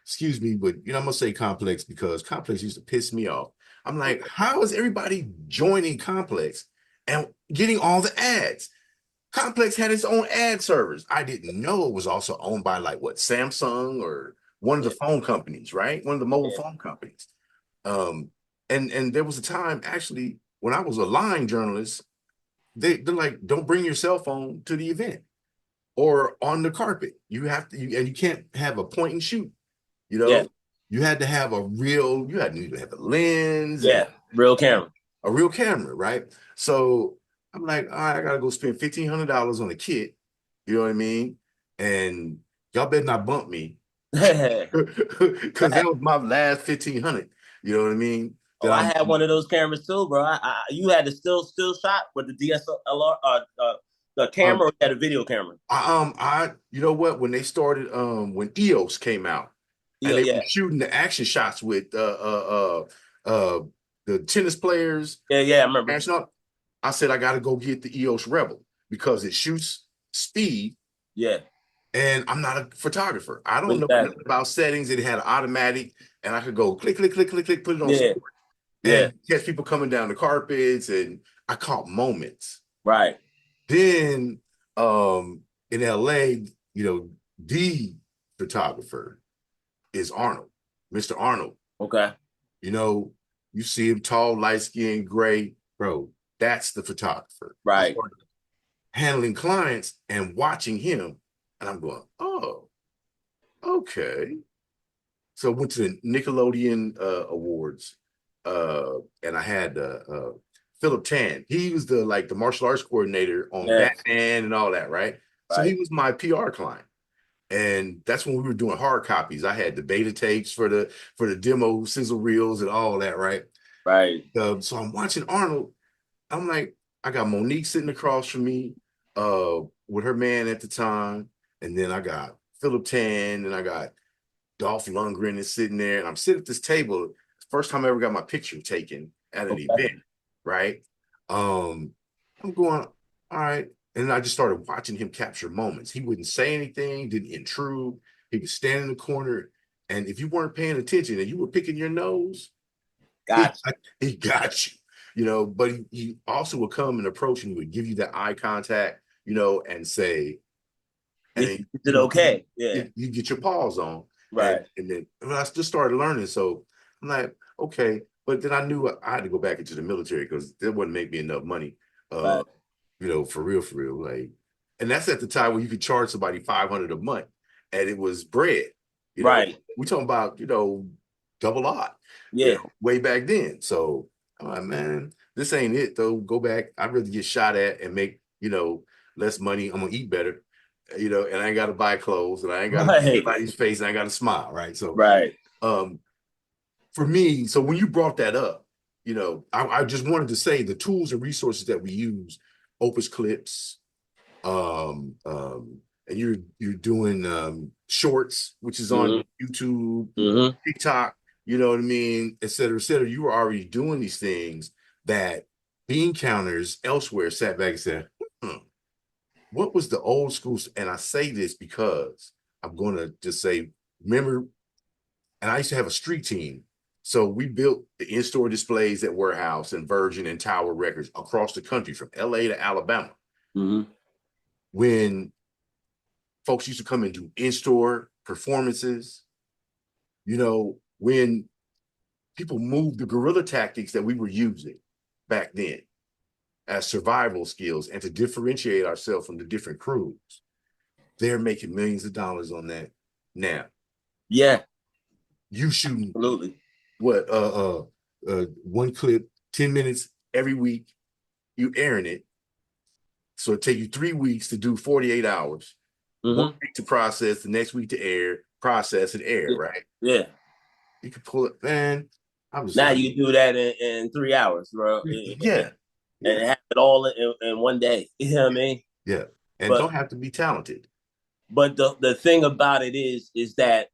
excuse me, but I'm gonna say Complex because Complex used to piss me off. I'm like, how is everybody joining Complex and getting all the ads? Complex had its own ad servers. I didn't know it was also owned by Samsung or one of the phone companies, right? One of the mobile phone companies. And there was a time actually when I was a line journalist, they're like, don't bring your cell phone to the event or on the carpet. You have to, and you can't have a point and shoot. You had to have you had to have a lens. Real camera. A real camera, right? So I'm like, all right, I gotta go spend $1,500 on a kit. You know what I mean? And y'all better not bump me. Because that was my last $1,500. You know what I mean? I had one of those cameras too, bro. You had the still shot with the DSLR, the camera, or you had a video camera? You know what? When they started, when EOS came out, and they were shooting the action shots with the tennis players. Yeah, I remember. I said I got to go get the EOS Rebel because it shoots speed. Yeah. And I'm not a photographer. I don't know nothing about settings. It had an automatic, and I could go click, click, click, click, click, put it on sport. And catch people coming down the carpets, and I caught moments. Right. Then in LA, the photographer is Arnold, Mr. Arnold. Okay. You see him tall, light-skinned, gray, bro. That's the photographer. Right. Handling clients and watching him. And I'm going, oh, okay. So I went to the Nickelodeon Awards, and I had Philip Tan. He was the martial arts coordinator on Batman and all that, right? So he was my PR client. And that's when we were doing hard copies. I had the beta tapes for the demo sizzle reels and all that, right? Right. So I'm watching Arnold. I'm like, I got Monique sitting across from me with her man at the time. And then I got Philip Tan, and I got Dolph Lundgren is sitting there. And I'm sitting at this table. First time I ever got my picture taken at an event, right? I'm going, all right. And I just started watching him capture moments. He wouldn't say anything, didn't intrude. He would stand in the corner. And if you weren't paying attention and you were picking your nose, he got you. But he also would come and approach, and he would give you that eye contact, and say, is it okay? You get your paws on. Right. And then I just started learning. So I'm like, okay. But then I knew I had to go back into the military because that wouldn't make me enough money. For real. And that's at the time when you could charge somebody $500 a month, and it was bread. Right. We talking about, double odd. Yeah. Way back then. So I'm like, man, this ain't it though. Go back. I'd rather get shot at and make, less money. I'm gonna eat better, and I ain't gotta buy clothes, and I ain't gotta see anybody's face, and I gotta smile, right? So for me, so when you brought that up, I just wanted to say the tools and resources that we use, Opus Clips, and you're doing shorts, which is on YouTube, TikTok, you know what I mean, et cetera, et cetera. You were already doing these things that bean counters elsewhere sat back and said, what was the old school? And I say this because I'm going to just say, remember, and I used to have a street team. So we built the in-store displays at Warehouse and Virgin and Tower Records across the country from LA to Alabama. Mm-hmm. When folks used to come and do in-store performances, you know, when people moved the guerrilla tactics that we were using back then as survival skills and to differentiate ourselves from the different crews, they're making millions of dollars on that now. Yeah. You shooting Absolutely. What one clip, 10 minutes every week, you airing it. So it take you 3 weeks to do 48 hours, 1 week to process, the next week to air, process and air, right? Yeah. You can pull it, man. Now you do that in 3 hours, bro. Yeah. And have it all in one day. You know what I mean? Yeah. And don't have to be talented. But the thing about it is that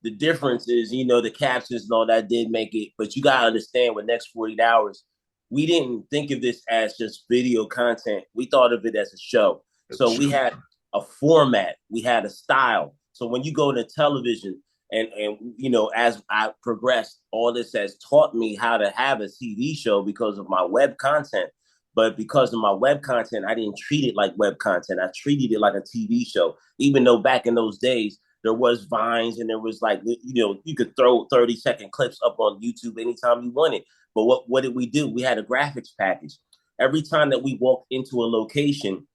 the difference is, you know, the captions and all that did make it, but you got to understand with Next 48 Hours, we didn't think of this as just video content. We thought of it as a show. So we had a format, we had a style. So when you go to television and you know, as I progressed, all this has taught me how to have a TV show because of my web content. But because of my web content, I didn't treat it like web content. I treated it like a TV show, even though back in those days, there was Vines and there was like, you know, you could throw 30-second clips up on YouTube anytime you wanted. But what did we do? We had a graphics package. Every time that we walked into a location,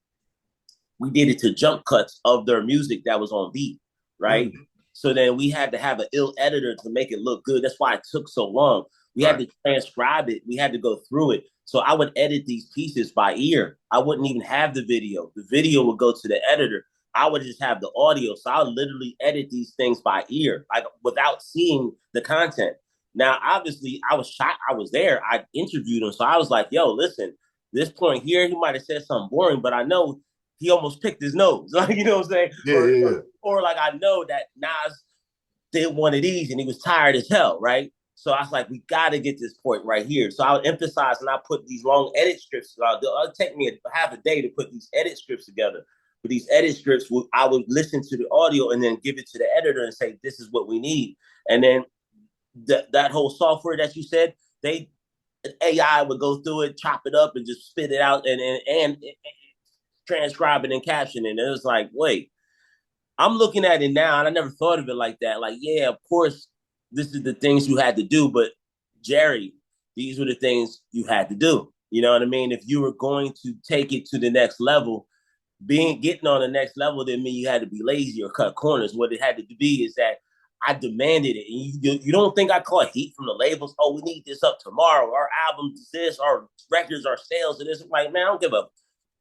we did it to jump cuts of their music that was on beat, right? Mm-hmm. So then we had to have an ill editor to make it look good. That's why it took so long. We had to transcribe it. We had to go through it. So I would edit these pieces by ear. I wouldn't even have the video. The video would go to the editor. I would just have the audio. So I would literally edit these things by ear, like without seeing the content. Now, obviously, I was shocked. I was there. I interviewed him. So I was like, yo, listen, this point here, he might have said something boring, but I know he almost picked his nose. Like, you know what I'm saying? Yeah, or like, I know that Nas did one of these and he was tired as hell, right? So I was like, we got to get this point right here. So I would emphasize and I put these long edit strips. It'll take me half a day to put these edit strips together. But these edit strips, I would listen to the audio and then give it to the editor and say, this is what we need. And then that whole software that you said, AI would go through it, chop it up and just spit it out and transcribe it and caption it. And it was like, wait, I'm looking at it now and I never thought of it like that. Like, yeah, of course, this is the things you had to do. But Jerry, these were the things you had to do. You know what I mean? If you were going to take it to the next level, getting on the next level didn't mean you had to be lazy or cut corners. What it had to be is that I demanded it. And you don't think I caught heat from the labels? Oh, we need this up tomorrow. Our album is this, our records, our sales, and this. I'm like, man, I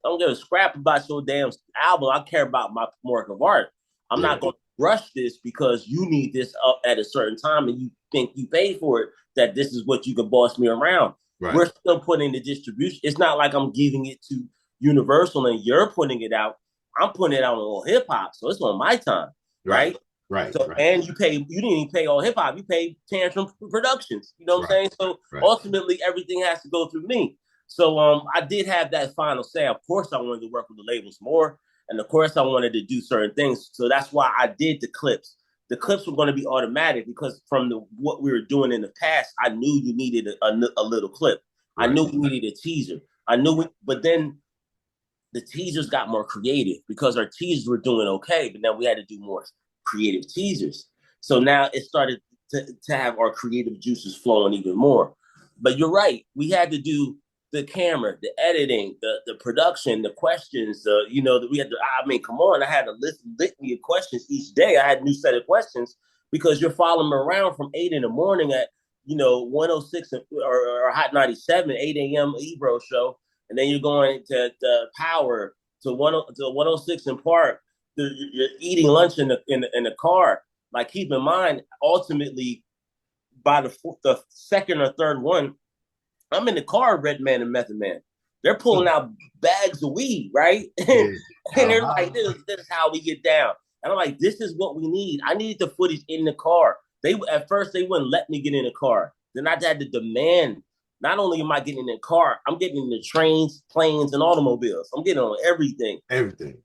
don't give a scrap about your damn album. I care about my work of art. I'm not going to rush this because you need this up at a certain time and you think you paid for it, that this is what you can boss me around. Right. We're still putting the distribution. It's not like I'm giving it to Universal and you're putting it out. I'm putting it out on AllHipHop, so it's on my time, right? Right. So, and you didn't even pay AllHipHop, you paid Tantrum Productions. You know what I'm saying? So ultimately, everything has to go through me. So I did have that final say. Of course, I wanted to work with the labels more, and of course, I wanted to do certain things. So that's why I did the clips. The clips were going to be automatic because from what we were doing in the past, I knew you needed a little clip. Right. I knew we needed a teaser. But then the teasers got more creative because our teasers were doing okay, but now we had to do more creative teasers. So now it started to have our creative juices flowing even more. But you're right. We had to do the camera, the editing, the production, the questions, we had to, I mean, come on, I had a litany of questions each day. I had a new set of questions because you're following me around from 8 in the morning at, 106 or Hot 97, 8 a.m. Ebro show. And then you're going to the Power to 106 in Park. You're eating lunch in the car. Like, keep in mind, ultimately, by the second or third one, I'm in the car, Redman and Method Man. They're pulling out bags of weed, right? Yeah. And they're like, this is how we get down. And I'm like, this is what we need. I needed the footage in the car. At first, they wouldn't let me get in the car. Then I had to demand not only am I getting in the car, I'm getting in the trains, planes, and automobiles. I'm getting on everything. Everything.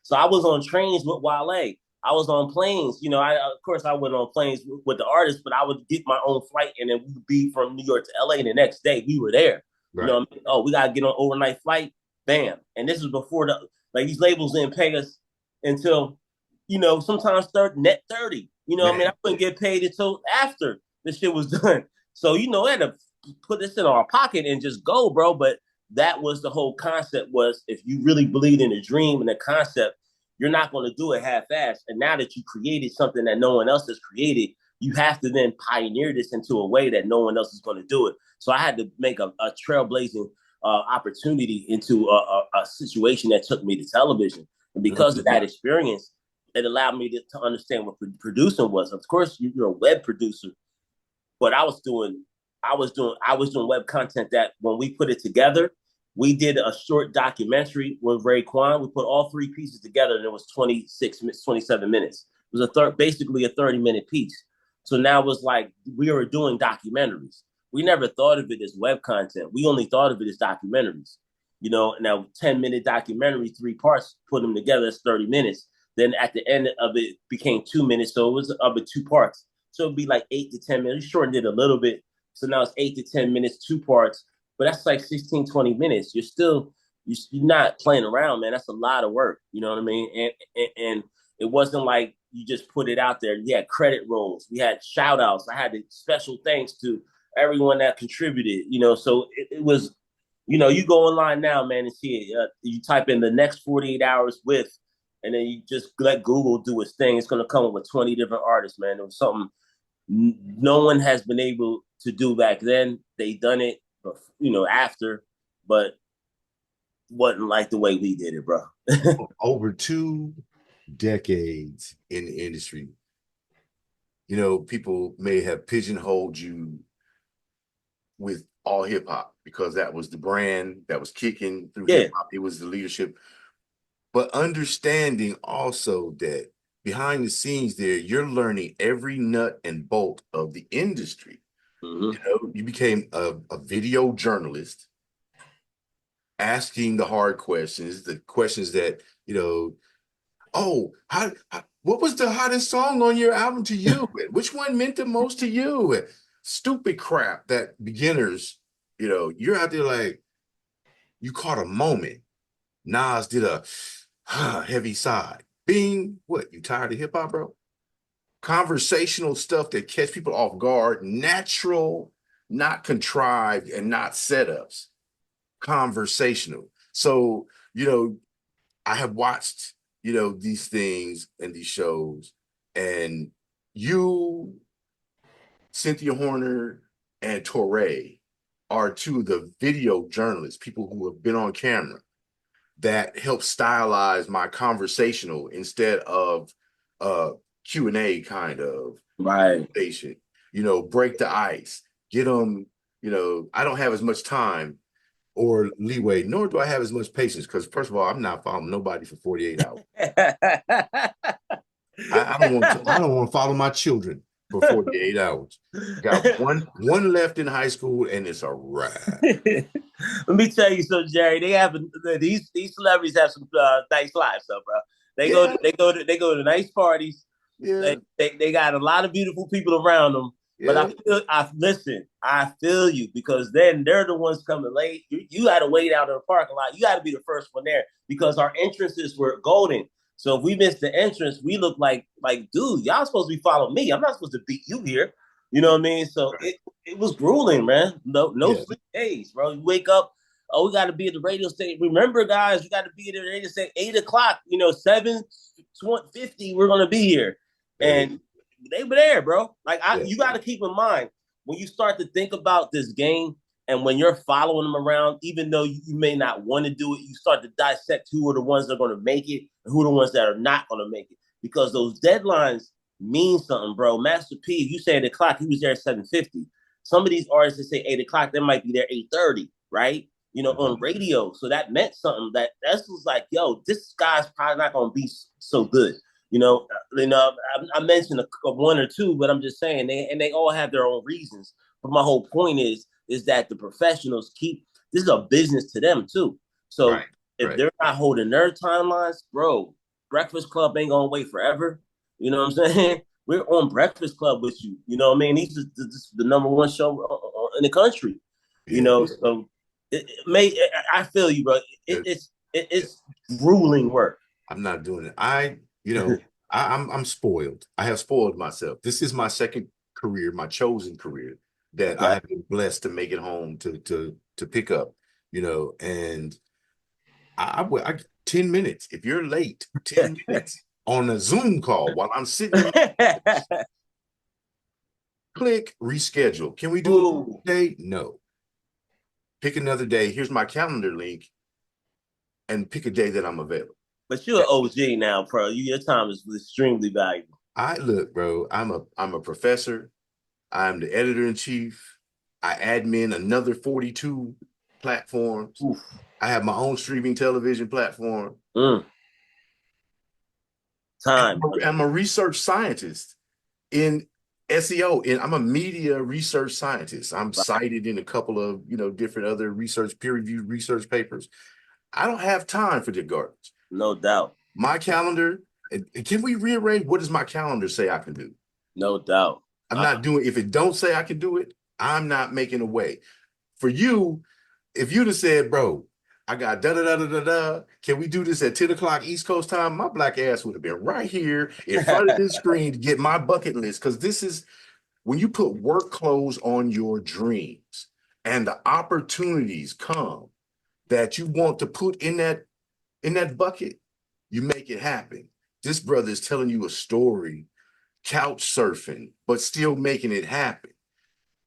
So I was on trains with Wale. I was on planes. You know, of course I went on planes with the artists, but I would get my own flight, and then we would be from New York to LA. And the next day we were there. Right. You know, oh, we gotta get on overnight flight. Bam. And this was before these labels didn't pay us until, you know, sometimes net 30. You know, I couldn't get paid until after the shit was done. So, you know, I had to put this in our pocket and just go, bro. But that was the whole concept, was if you really believe in the dream and the concept, you're not going to do it half-assed. And now that you created something that no one else has created, you have to then pioneer this into a way that no one else is going to do it. So I had to make a trailblazing opportunity into a situation that took me to television. And because of that experience, it allowed me to understand what producing was. Of course, you're a web producer, but I was doing web content that when we put it together, we did a short documentary with Raekwon. We put all three pieces together, and it was 27 minutes. It was basically a 30-minute piece. So now it was like we were doing documentaries. We never thought of it as web content. We only thought of it as documentaries. You know, now 10-minute documentary, 3 parts, put them together, it's 30 minutes. Then at the end of it became 2 minutes. So it was of it 2 parts. So it'd be like 8 to 10 minutes. We shortened it a little bit. So now it's 8 to 10 minutes, 2 parts. But that's like 16, 20 minutes. You're not playing around, man. That's a lot of work. You know what I mean? And it wasn't like you just put it out there. We had credit rolls. We had shout outs. I had special thanks to everyone that contributed, you know. So it was, you know, you go online now, man, and see it. You type in the next 48 hours with, and then you just let Google do its thing. It's going to come up with 20 different artists, man. It was something no one has been able to do back then. They done it, you know, after, but wasn't like the way we did it, bro. Over 2 decades in the industry, you know, people may have pigeonholed you with AllHipHop because that was the brand that was kicking through hip-hop. It was the leadership. But understanding also that behind the scenes there, you're learning every nut and bolt of the industry. You know, you became a video journalist, asking the hard questions, the questions that, you know, oh, what was the hottest song on your album to you? Which one meant the most to you? Stupid crap that beginners, you know, you're out there like, you caught a moment. Nas did a heavy side. Bing, what, you tired of hip hop, bro? Conversational stuff that catch people off guard, natural, not contrived and not setups. Conversational. So, you know, I have watched, you know, these things and these shows, and you, Cynthia Horner, and Torre are 2 of the video journalists, people who have been on camera, that help stylize my conversational instead of Q&A kind of station. You know, break the ice, get them, you know, I don't have as much time or leeway, nor do I have as much patience, because first of all, I'm not following nobody for 48 hours. I don't want to follow my children for 48 hours. Got one left in high school, and it's a wrap. Let me tell you something, Jerry. They have these celebrities have some nice lives, though, bro. They go to nice parties. Yeah. They got a lot of beautiful people around them. Yeah. But I feel you, because then they're the ones coming late. You got to wait out in the parking lot. You got to be the first one there, because our entrances were golden. So if we missed the entrance, we look like, dude, y'all supposed to be following me. I'm not supposed to beat you here. You know what I mean? So it was grueling, man. No sleep days, bro. You wake up, oh, we got to be at the radio station. Remember, guys, we got to be at the radio station 8 o'clock. You know, 7:50, we're gonna be here, and they were there, bro. Like you got to keep in mind when you start to think about this game, and when you're following them around, even though you may not want to do it, you start to dissect who are the ones that are going to make it and who are the ones that are not going to make it, because those deadlines mean something, bro. Master P, if you say 8 o'clock, he was there at 7:50. Some of these artists that say 8 o'clock, they might be there 8:30, right? You know, on radio. So that meant something. That's just like, yo, this guy's probably not going to be so good. You know, I mentioned a 1 or 2, but I'm just saying they all have their own reasons. But my whole point is is that the professionals this is a business to them too. So if they're not holding their timelines, bro, Breakfast Club ain't gonna wait forever. You know what I'm saying? We're on Breakfast Club with you. You know what I mean? This is the #1 show in the country. You know, so I feel you, bro. It's grueling work. I'm not doing it. I'm spoiled. I have spoiled myself. This is my second career, my chosen career that I have been blessed to make it home to pick up, and I 10 minutes. If you're late, 10 minutes on a Zoom call while I'm sitting there, click reschedule. Can we do it today? No. Pick another day. Here's my calendar link and pick a day that I'm available. But you're an OG now, bro. Your time is extremely valuable. Look, bro, I'm a professor. I'm the editor-in-chief. I admin another 42 platforms. Oof. I have my own streaming television platform. I'm a research scientist in SEO, and I'm a media research scientist. I'm cited in a couple of different other peer-reviewed research papers. I don't have time for the garbage. No doubt. My calendar, can we rearrange? What does my calendar say I can do? No doubt. I'm not doing, if it don't say I can do it, I'm not making a way. For you, if you'd have said, bro, I got da-da-da-da-da-da, can we do this at 10 o'clock East Coast time? My black ass would have been right here in front of this screen to get my bucket list. Because this is, when you put work clothes on your dreams and the opportunities come that you want to put in that bucket, you make it happen. This brother is telling you a story, couch surfing, but still making it happen.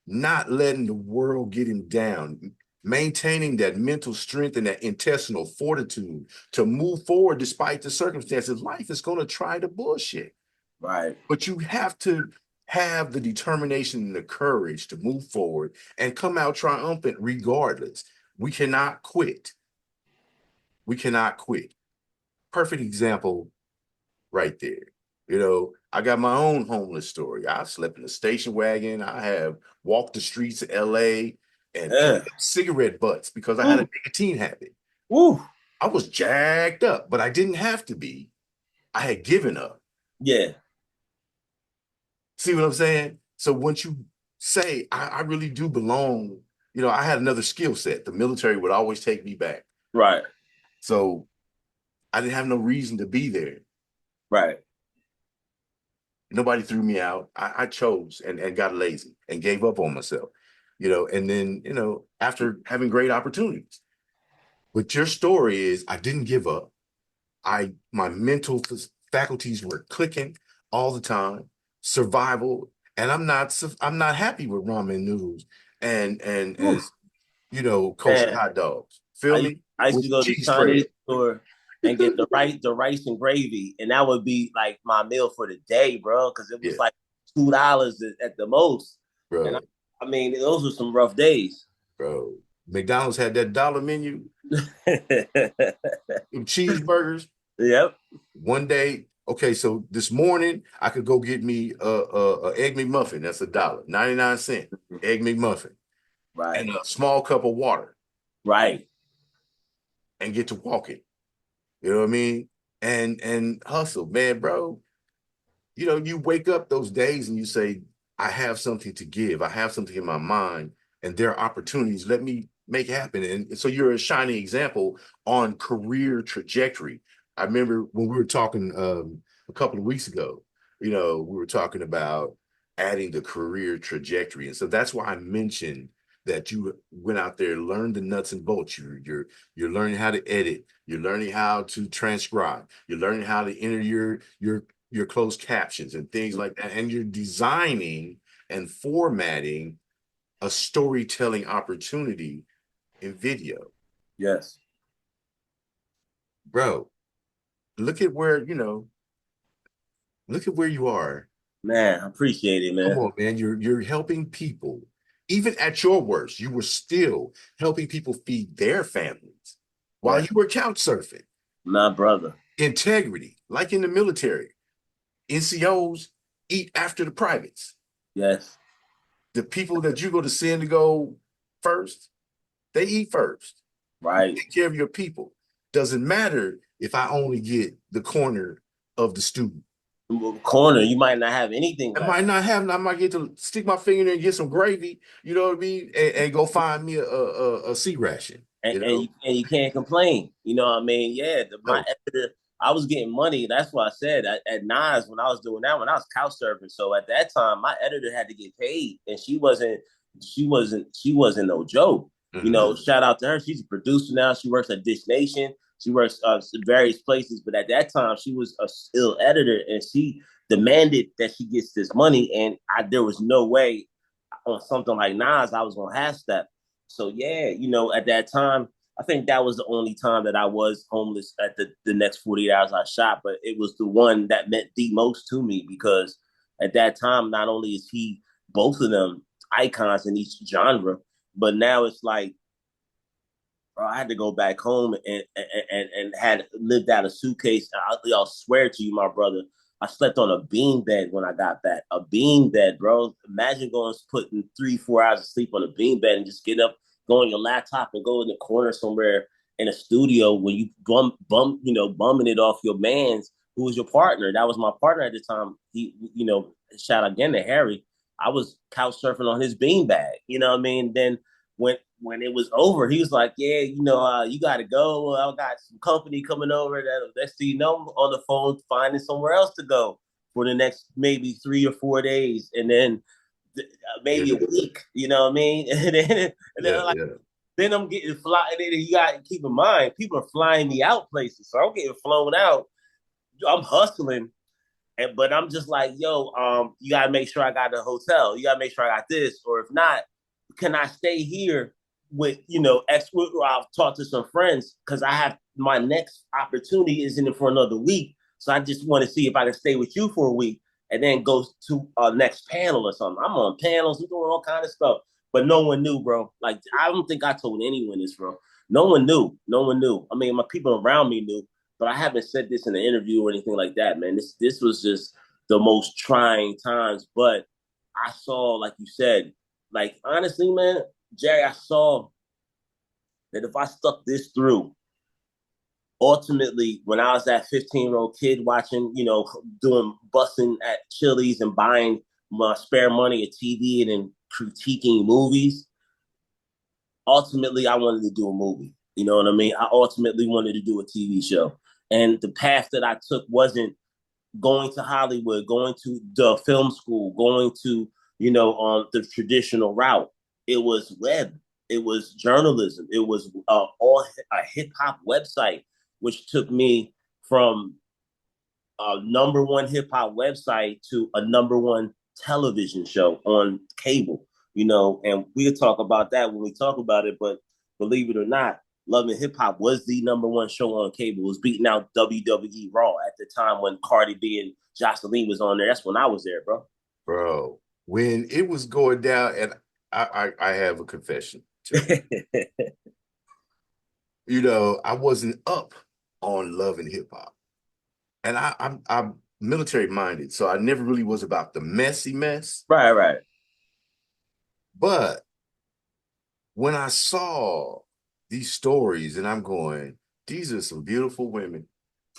Not letting the world get him down, maintaining that mental strength and that intestinal fortitude to move forward despite the circumstances. Life is going to try to bullshit. Right. But you have to have the determination and the courage to move forward and come out triumphant regardless. We cannot quit. We cannot quit. Perfect example right there. I got my own homeless story. I slept in a station wagon. I have walked the streets of LA and cigarette butts because I had a nicotine habit. I was jacked up, but I didn't have to be. I had given up. Yeah. See what I'm saying? So once you say, I really do belong, I had another skill set. The military would always take me back. Right. So I didn't have no reason to be there. Right. Nobody threw me out. I chose and got lazy and gave up on myself, and then, after having great opportunities. But your story is, I didn't give up. My mental faculties were clicking all the time, survival. And I'm not happy with ramen noodles and kosher hot dogs. Feel me? I used to go to the Chinese store and get the rice and gravy, and that would be like my meal for the day, bro, because it was like $2 at the most. Bro. And I mean, those were some rough days. Bro, McDonald's had that dollar menu. Cheeseburgers. Yep. One day, okay, so this morning I could go get me a Egg McMuffin. That's $1, 99 cents. Egg McMuffin. Right. And a small cup of water. Right. And get to walking. You know what I mean? And hustle, man, bro. You wake up those days and you say, I have something to give. I have something in my mind, and there are opportunities. Let me make it happen. And so you're a shining example on career trajectory. I remember when we were talking a couple of weeks ago, we were talking about adding the career trajectory. And so that's why I mentioned that you went out there, learned the nuts and bolts. You're learning how to edit. You're learning how to transcribe. You're learning how to enter your closed captions and things like that. And you're designing and formatting a storytelling opportunity in video. Yes. Bro, look at where you are. Man, I appreciate it, man. Come on, man. You're helping people. Even at your worst, you were still helping people feed their families while you were couch surfing. My brother. Integrity, like in the military. NCOs eat after the privates. Yes. The people that you go to send to go first, they eat first. Right. Take care of your people. Doesn't matter if I only get the corner of the student. Corner, you might not have anything left. I might get to stick my finger in there and get some gravy, you know what I mean, and go find me a sea ration. And you can't complain. You know what I mean? Yeah, my editor, I was getting money. That's what I said at Nas when I was doing that, when I was couch surfing. So at that time, my editor had to get paid, and she wasn't no joke. Mm-hmm. You know, shout out to her. She's a producer now. She works at Dish Nation. She works various places, but at that time, she was a still editor, and she demanded that she gets this money, and there was no way on something like Nas I was gonna have step. So yeah, you know, at that time, I think that was the only time that I was homeless at the next 48 hours I shot, but it was the one that meant the most to me because at that time, not only is he both of them icons in each genre, but now it's like, bro, I had to go back home and had lived out a suitcase. I'll swear to you, my brother, I slept on a bean bed when I got back. A bean bed, bro. Imagine putting 3-4 hours of sleep on a bean bed and just get up, go on your laptop and go in the corner somewhere in a studio when you bumming it off your man's who was your partner. That was my partner at the time. He, you know, shout out again to Harry. I was couch surfing on his bean bag. You know what I mean? Then when it was over, he was like, yeah, you know, you got to go. I got some company coming over. Next thing you know, I'm on the phone finding somewhere else to go for the next maybe 3 or 4 days. And then maybe a week, you know what I mean? Then I'm getting fly. And then you got to keep in mind, people are flying me out places. So I'm getting flown out. I'm hustling. But I'm just like, yo, you got to make sure I got the hotel. You got to make sure I got this. Or if not, can I stay here with, you know, I've talked to some friends because I have my next opportunity isn't it for another week. So I just want to see if I can stay with you for a week and then go to a next panel or something. I'm on panels, I'm doing all kind of stuff. But no one knew, bro. Like, I don't think I told anyone this, bro. No one knew. No one knew. I mean, my people around me knew, but I haven't said this in an interview or anything like that, man. This was just the most trying times. But I saw, like you said, like, honestly, man, Jerry, I saw that if I stuck this through, ultimately, when I was that 15-year-old kid watching, you know, doing busting at Chili's and buying my spare money at TV and then critiquing movies, ultimately, I wanted to do a movie. You know what I mean? I ultimately wanted to do a TV show. And the path that I took wasn't going to Hollywood, going to the film school, going to, you know, on the traditional route. It was web. It was journalism. It was all a hip hop website, which took me from a #1 hip hop website to a #1 television show on cable. You know, and we'll talk about that when we talk about it. But believe it or not, Love and Hip Hop was the #1 show on cable. It was beating out WWE Raw at the time when Cardi B and Jocelyn was on there. That's when I was there, bro. Bro, when it was going down, and I have a confession. You know, I wasn't up on Love and Hip Hop, and I'm military minded, so I never really was about the messy mess. Right. But when I saw these stories, and I'm going, these are some beautiful women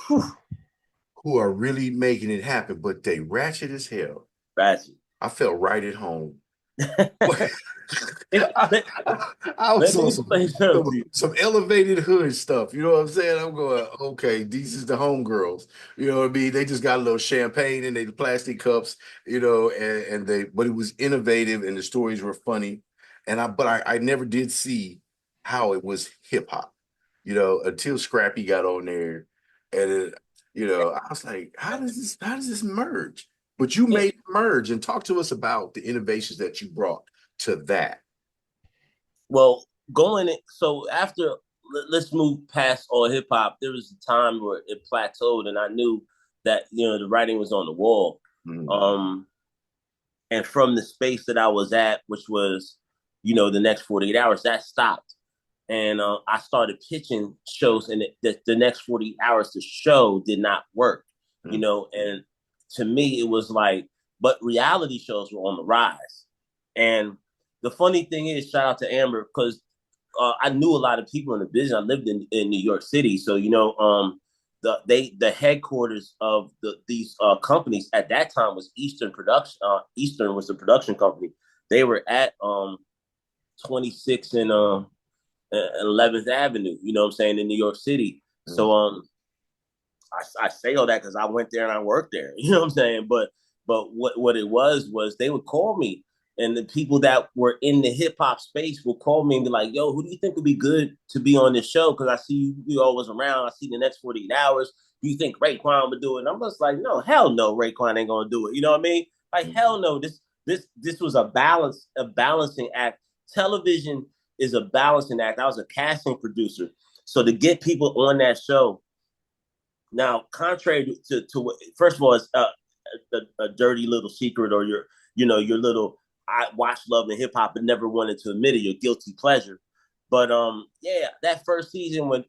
who are really making it happen, but they ratchet as hell. Ratchet. I felt right at home. I was on some elevated hood stuff. You know what I'm saying? I'm going, okay, these is the homegirls. You know what I mean? They just got a little champagne in their plastic cups, you know, but it was innovative and the stories were funny. But I never did see how it was hip hop, you know, until Scrappy got on there. And you know, I was like, how does this merge? But you made it merge, and talk to us about the innovations that you brought to that. Well, so after, let's move past AllHipHop. There was a time where it plateaued, and I knew that, you know, the writing was on the wall. Mm-hmm. And from the space that I was at, which was, you know, the next 48 hours, that stopped. And I started pitching shows, and the next 40 hours the show did not work, you know, and to me, it was like, but reality shows were on the rise. And the funny thing is, shout out to Amber, because I knew a lot of people in the business. I lived in New York City, so the headquarters of these companies at that time was Eastern Production. Eastern was the production company. They were at 26th and 11th Avenue. You know what I'm saying, in New York City. Mm-hmm. So I say all that because I went there and I worked there. You know what I'm saying? But what it was they would call me, and the people that were in the hip hop space would call me and be like, "Yo, who do you think would be good to be on this show? Because I see you always around. I see the next 48 hours. Do you think Raekwon would do it?" And I'm just like, "No, hell no, Raekwon ain't gonna do it." You know what I mean? Like, hell no. This was a balancing act. Television is a balancing act. I was a casting producer, so to get people on that show. Now, contrary to what, first of all, it's a dirty little secret, or your little, I watched Love and Hip Hop and never wanted to admit it, your guilty pleasure. But yeah, that first season with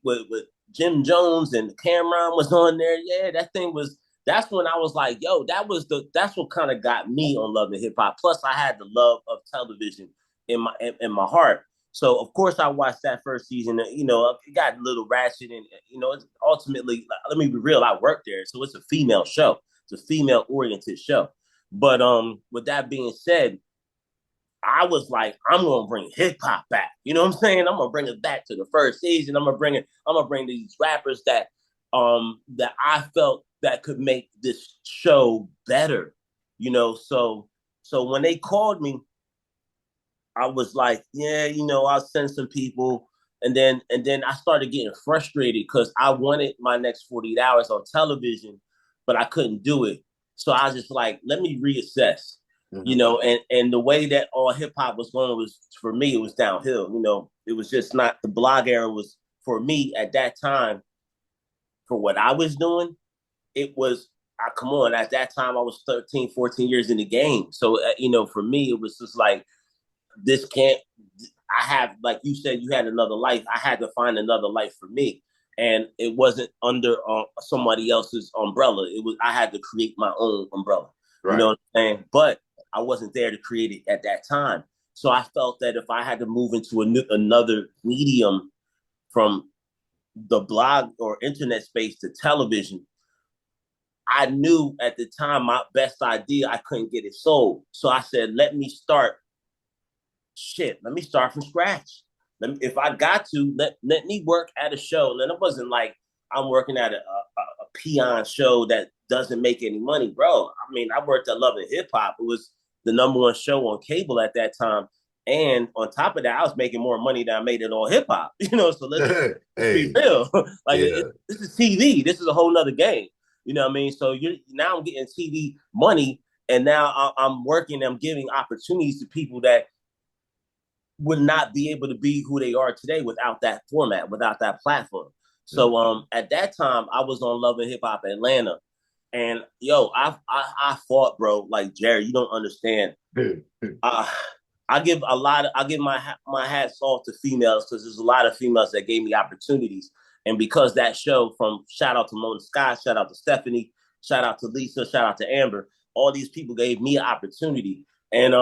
Jim Jones and Cameron was on there. Yeah, that's when I was like, yo, that's what kind of got me on Love and Hip Hop. Plus, I had the love of television in my heart. So, of course, I watched that first season. You know, it got a little ratchet. And, you know, it's ultimately, let me be real, I worked there. So it's a female show. It's a female-oriented show. But with that being said, I was like, I'm going to bring hip-hop back. You know what I'm saying? I'm going to bring it back to the first season. I'm going to bring these rappers that I felt that could make this show better. You know, so when they called me, I was like, yeah, you know, I'll send some people. And then I started getting frustrated because I wanted my next 48 hours on television, but I couldn't do it. So I was just like, let me reassess, you know, and the way that AllHipHop was going was, for me, it was downhill. You know, it was just not, the blog era was, for me at that time, for what I was doing, it was, come on, at that time I was 13, 14 years in the game. So, you know, for me, it was just like, I have, like you said, you had another life. I had to find another life for me. And it wasn't under somebody else's umbrella. I had to create my own umbrella. Right. You know what I'm saying? But I wasn't there to create it at that time. So I felt that if I had to move into another medium from the blog or internet space to television, I knew at the time my best idea, I couldn't get it sold. So I said, let me start from scratch. If I got to, let me work at a show. And it wasn't like I'm working at a peon show that doesn't make any money, bro. I mean, I worked at Love and Hip Hop. It was the #1 show on cable at that time. And on top of that, I was making more money than I made at AllHipHop. You know, so let's be real. This is TV. This is a whole nother game. You know what I mean? So now I'm getting TV money, and now I'm working. I'm giving opportunities to people that would not be able to be who they are today without that format, without that platform. So at that time, I was on Love and Hip Hop Atlanta, and yo, I fought, bro. Like, Jerry, you don't understand. I give my hats off to females, because there's a lot of females that gave me opportunities, and because that show, from shout out to Mona Scott, shout out to Stephanie, shout out to Lisa, shout out to Amber, all these people gave me an opportunity, and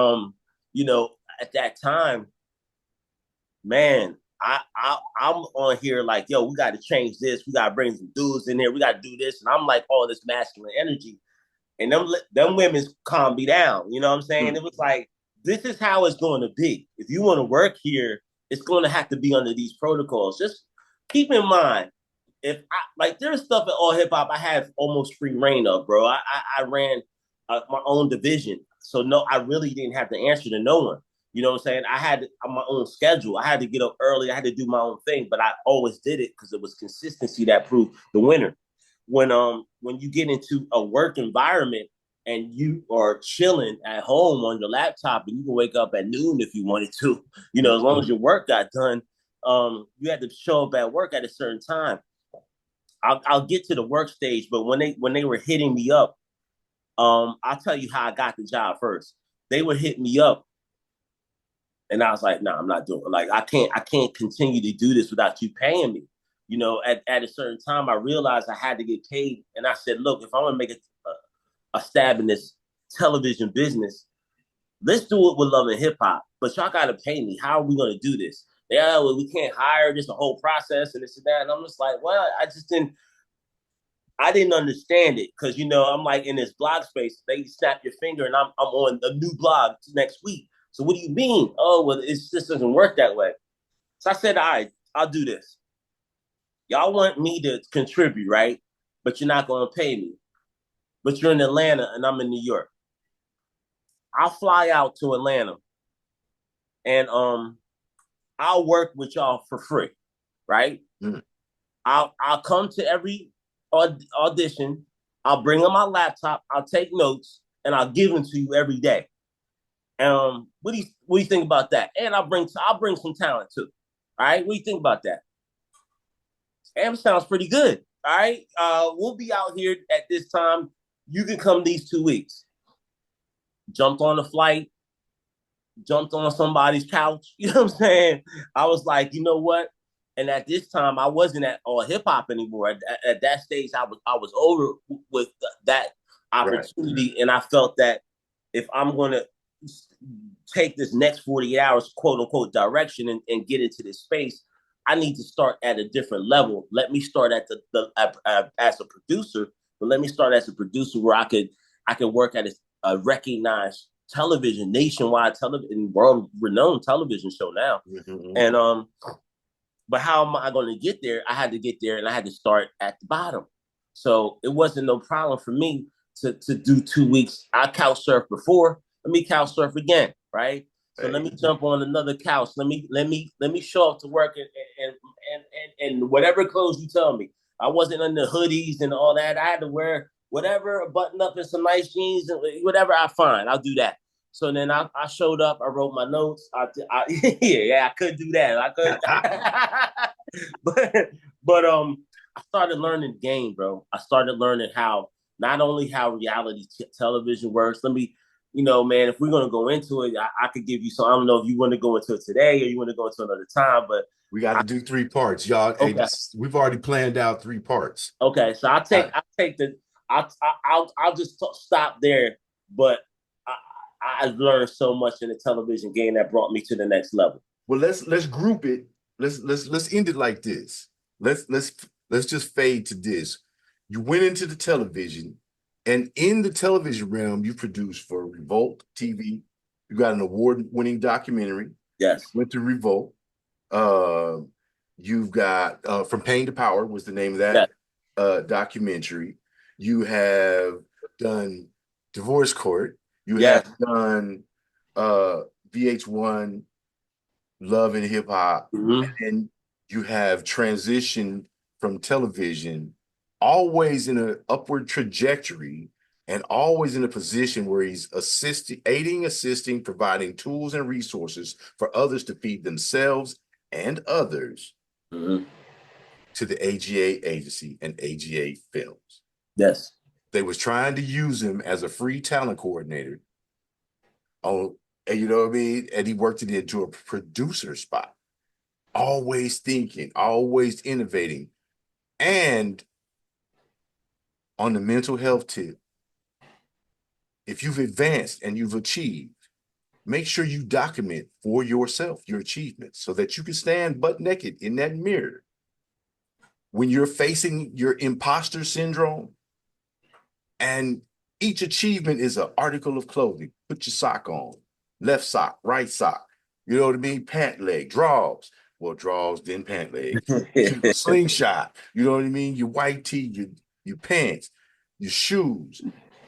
you know, at that time, man, I'm on here like, yo, we got to change this. We got to bring some dudes in here. We got to do this. And I'm like, all this masculine energy. And them women calm me down. You know what I'm saying? It was like, this is how it's going to be. If you want to work here, it's going to have to be under these protocols. Just keep in mind, there's stuff at AllHipHop I have almost free reign of, bro. I ran my own division. So no, I really didn't have to answer to no one. You know what I'm saying? I had my own schedule. I had to get up early. I had to do my own thing, but I always did it because it was consistency that proved the winner. When you get into a work environment and you are chilling at home on your laptop, and you can wake up at noon if you wanted to, you know, as long as your work got done, you had to show up at work at a certain time. I'll get to the work stage, but when they were hitting me up, I'll tell you how I got the job first. They would hit me up, and I was like, nah, I'm not doing it. Like, I can't continue to do this without you paying me. You know, at a certain time, I realized I had to get paid. And I said, look, if I want to make a stab in this television business, let's do it with Love and Hip Hop. but y'all got to pay me. How are we going to do this? Yeah, well, we can't hire, just a whole process and this and that. And I'm just like, well, I didn't understand it because, you know, I'm like in this blog space, they snap your finger and I'm on a new blog next week. So what do you mean? Oh, well, it just doesn't work that way. So I said, all right, I'll do this. Y'all want me to contribute, right? But you're not going to pay me. But you're in Atlanta and I'm in New York. I'll fly out to Atlanta and I'll work with y'all for free, right? Mm. I'll come to every audition. I'll bring on my laptop. I'll take notes and I'll give them to you every day. What do you think about that? And I'll bring some talent too. All right, what do you think about that? And sounds pretty good. All right, we'll be out here at this time. You can come these 2 weeks. Jumped on a flight, jumped on somebody's couch. You know what I'm saying? I was like, you know what? And at this time, I wasn't at AllHipHop anymore. At that stage, I was over with that opportunity, right. And I felt that if I'm going to take this next 48 hours, quote unquote, direction and get into this space, I need to start at a different level. Let me start at as a producer, but let me start as a producer where I could work at a recognized television, nationwide television, world-renowned television show now. Mm-hmm. And but how am I going to get there? I had to get there, and I had to start at the bottom. So it wasn't no problem for me to do 2 weeks. I couch surfed before. Let me couch surf again, right? So let me jump on another couch. Let me show up to work and whatever clothes you tell me. I wasn't in the hoodies and all that. I had to wear whatever, a button up and some nice jeans and whatever I find. I'll do that. So then I showed up. I wrote my notes. I could do that. I could, but I started learning the game, bro. I started learning not only how reality television works. Let me. You know, man, if we're going to go into it, I could give you some. I don't know if you want to go into it today or you want to go into another time, but we got to do 3 parts, y'all. Okay. Hey, we've already planned out 3 parts. Okay, so I'll just stop there. But I learned so much in the television game that brought me to the next level. Well, let's group it. Let's end it like this. Let's just fade to this. You went into the television. And in the television realm, you produced for Revolt TV. You got an award-winning documentary. Yes. Went to Revolt. You've got From Pain to Power was the name of that documentary. You have done Divorce Court. You have done VH1 Love and Hip Hop. Mm-hmm. And you have transitioned from television always in an upward trajectory and always in a position where he's assisting, providing tools and resources for others to feed themselves and others to the AGA agency and AGA Films. Yes. They was trying to use him as a free talent coordinator. And you know what I mean? And he worked it into a producer spot. Always thinking, always innovating. And on the mental health tip, if you've advanced and you've achieved, make sure you document for yourself your achievements so that you can stand butt naked in that mirror. When you're facing your imposter syndrome, and each achievement is an article of clothing. Put your sock on, left sock, right sock. You know what I mean? Pant leg, draws. Well, draws, then pant leg. Slingshot. You know what I mean? Your white tee, your pants, your shoes,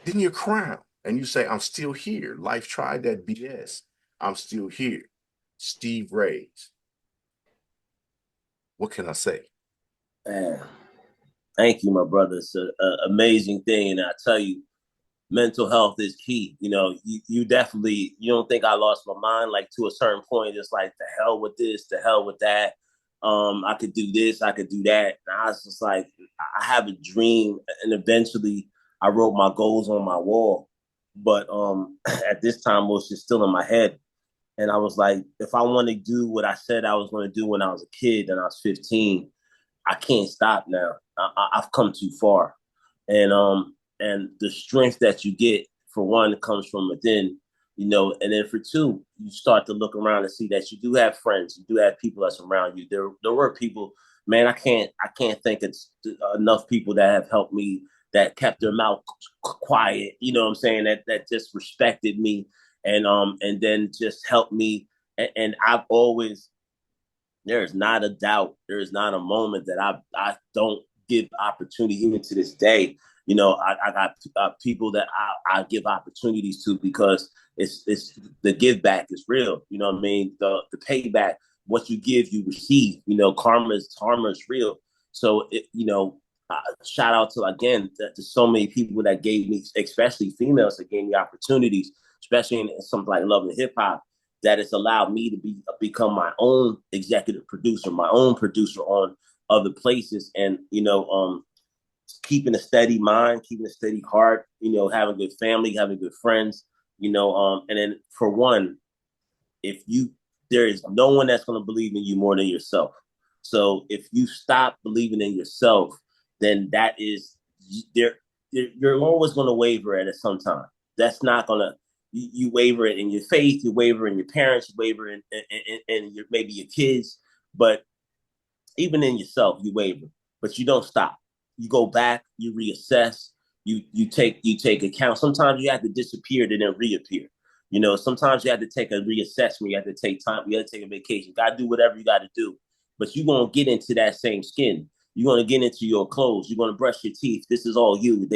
then your crown. And you say, I'm still here. Life tried that BS. I'm still here. Steve Raze. What can I say? Man, thank you, my brother. It's an amazing thing. And I tell you, mental health is key. You know, you definitely, you don't think I lost my mind, like to a certain point, it's like, the hell with this, the hell with that. I could do this, I could do that. And I was just like, I have a dream. And eventually I wrote my goals on my wall. But at this time, it was just still in my head. And I was like, if I want to do what I said I was going to do when I was a kid and I was 15, I can't stop now. I've come too far. And the strength that you get, for one, comes from within. you know. And then for two, you start to look around and see that you do have friends, you do have people that's around you. There were people, man, I can't think it's enough people that have helped me, that kept their mouth quiet, you know what I'm saying, that just respected me, and then just helped me. And I've always, there is not a doubt, there is not a moment that I don't give opportunity, even to this day. You know, I got people that I give opportunities to, because it's the give back is real. You know what I mean? The payback, what you give, you receive. You know, karma is real. So you know, shout out to, again, to so many people that gave me, especially females, that gave me opportunities, especially in something like Love and Hip Hop, that has allowed me to become my own executive producer, my own producer on other places. And you know, keeping a steady mind, keeping a steady heart, you know, having a good family, having good friends, you know, and then for one, if you, there is no one that's going to believe in you more than yourself. So if you stop believing in yourself, then that is, there, you're always going to waver at it sometime. That's not going to, you waver in your faith, you waver in your parents, you waver in your, maybe your kids, but even in yourself, you waver, but you don't stop. You go back, you reassess, you take account. Sometimes you have to disappear to then reappear. You know, sometimes you have to take a reassessment. You have to take time. You have to take a vacation. You got to do whatever you got to do. But you're going to get into that same skin. You're going to get into your clothes. You're going to brush your teeth. This is all you.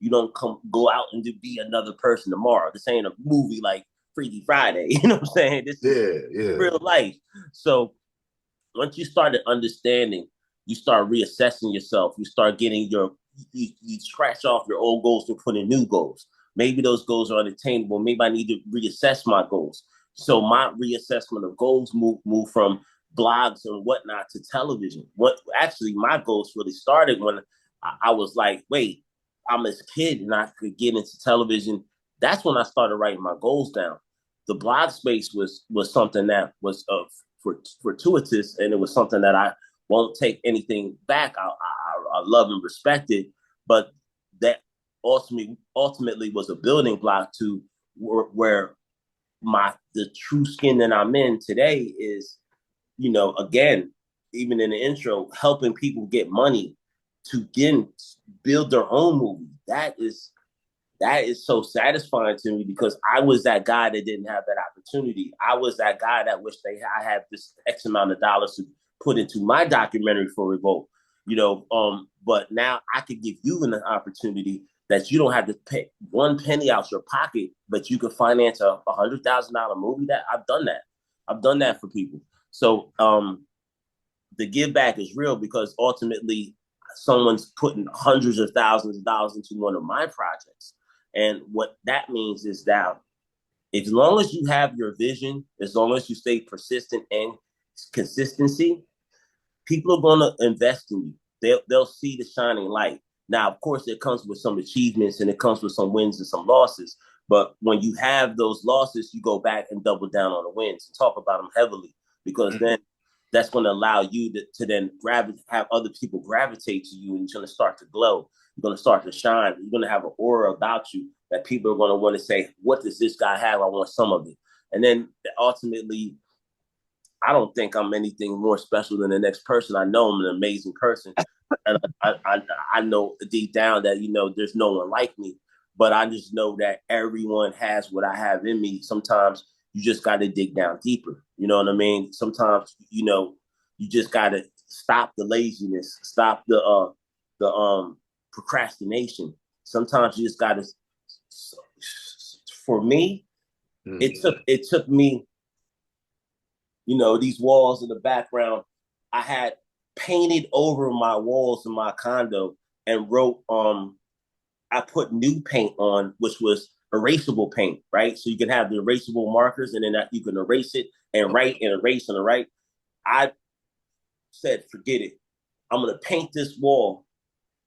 You don't go out and be another person tomorrow. This ain't a movie like Freaky Friday. You know what I'm saying? This is real life. So once you started understanding, you start reassessing yourself. You start getting you scratch off your old goals and put in new goals. Maybe those goals are unattainable. Maybe I need to reassess my goals. So my reassessment of goals move from blogs and whatnot to television. What actually my goals really started when I was like, wait, I'm a kid and I could get into television. That's when I started writing my goals down. The blog space was something that was fortuitous, and it was something that I won't take anything back. I love and respect it, but that ultimately was a building block to where the true skin that I'm in today is, you know, again, even in the intro, helping people get money to again build their own movie. That is so satisfying to me, because I was that guy that didn't have that opportunity. I was that guy that wished I had this X amount of dollars to put into my documentary for Revolt. You know, but now I could give you an opportunity that you don't have to pay one penny out your pocket, but you can finance a $100,000 movie. That I've done that. I've done that for people. So the give back is real, because ultimately someone's putting hundreds of thousands of dollars into one of my projects. And what that means is that as long as you have your vision, as long as you stay persistent and consistency, people are going to invest in you. They'll see the shining light. Now, of course, it comes with some achievements and it comes with some wins and some losses. But when you have those losses, you go back and double down on the wins and talk about them heavily, because then that's going to allow you to then have other people gravitate to you, and you're going to start to glow. You're going to start to shine. You're going to have an aura about you that people are going to want to say, what does this guy have? I want some of it. And then ultimately, I don't think I'm anything more special than the next person. I know I'm an amazing person. And I know deep down that, you know, there's no one like me. But I just know that everyone has what I have in me. Sometimes you just got to dig down deeper. You know what I mean? Sometimes, you know, you just got to stop the laziness, stop the procrastination. Sometimes you just got to. For me, it took me. You know, these walls in the background, I had painted over my walls in my condo and wrote. I put new paint on, which was erasable paint, right? So you can have the erasable markers, and then you can erase it and write and erase and write. I said, forget it. I'm going to paint this wall,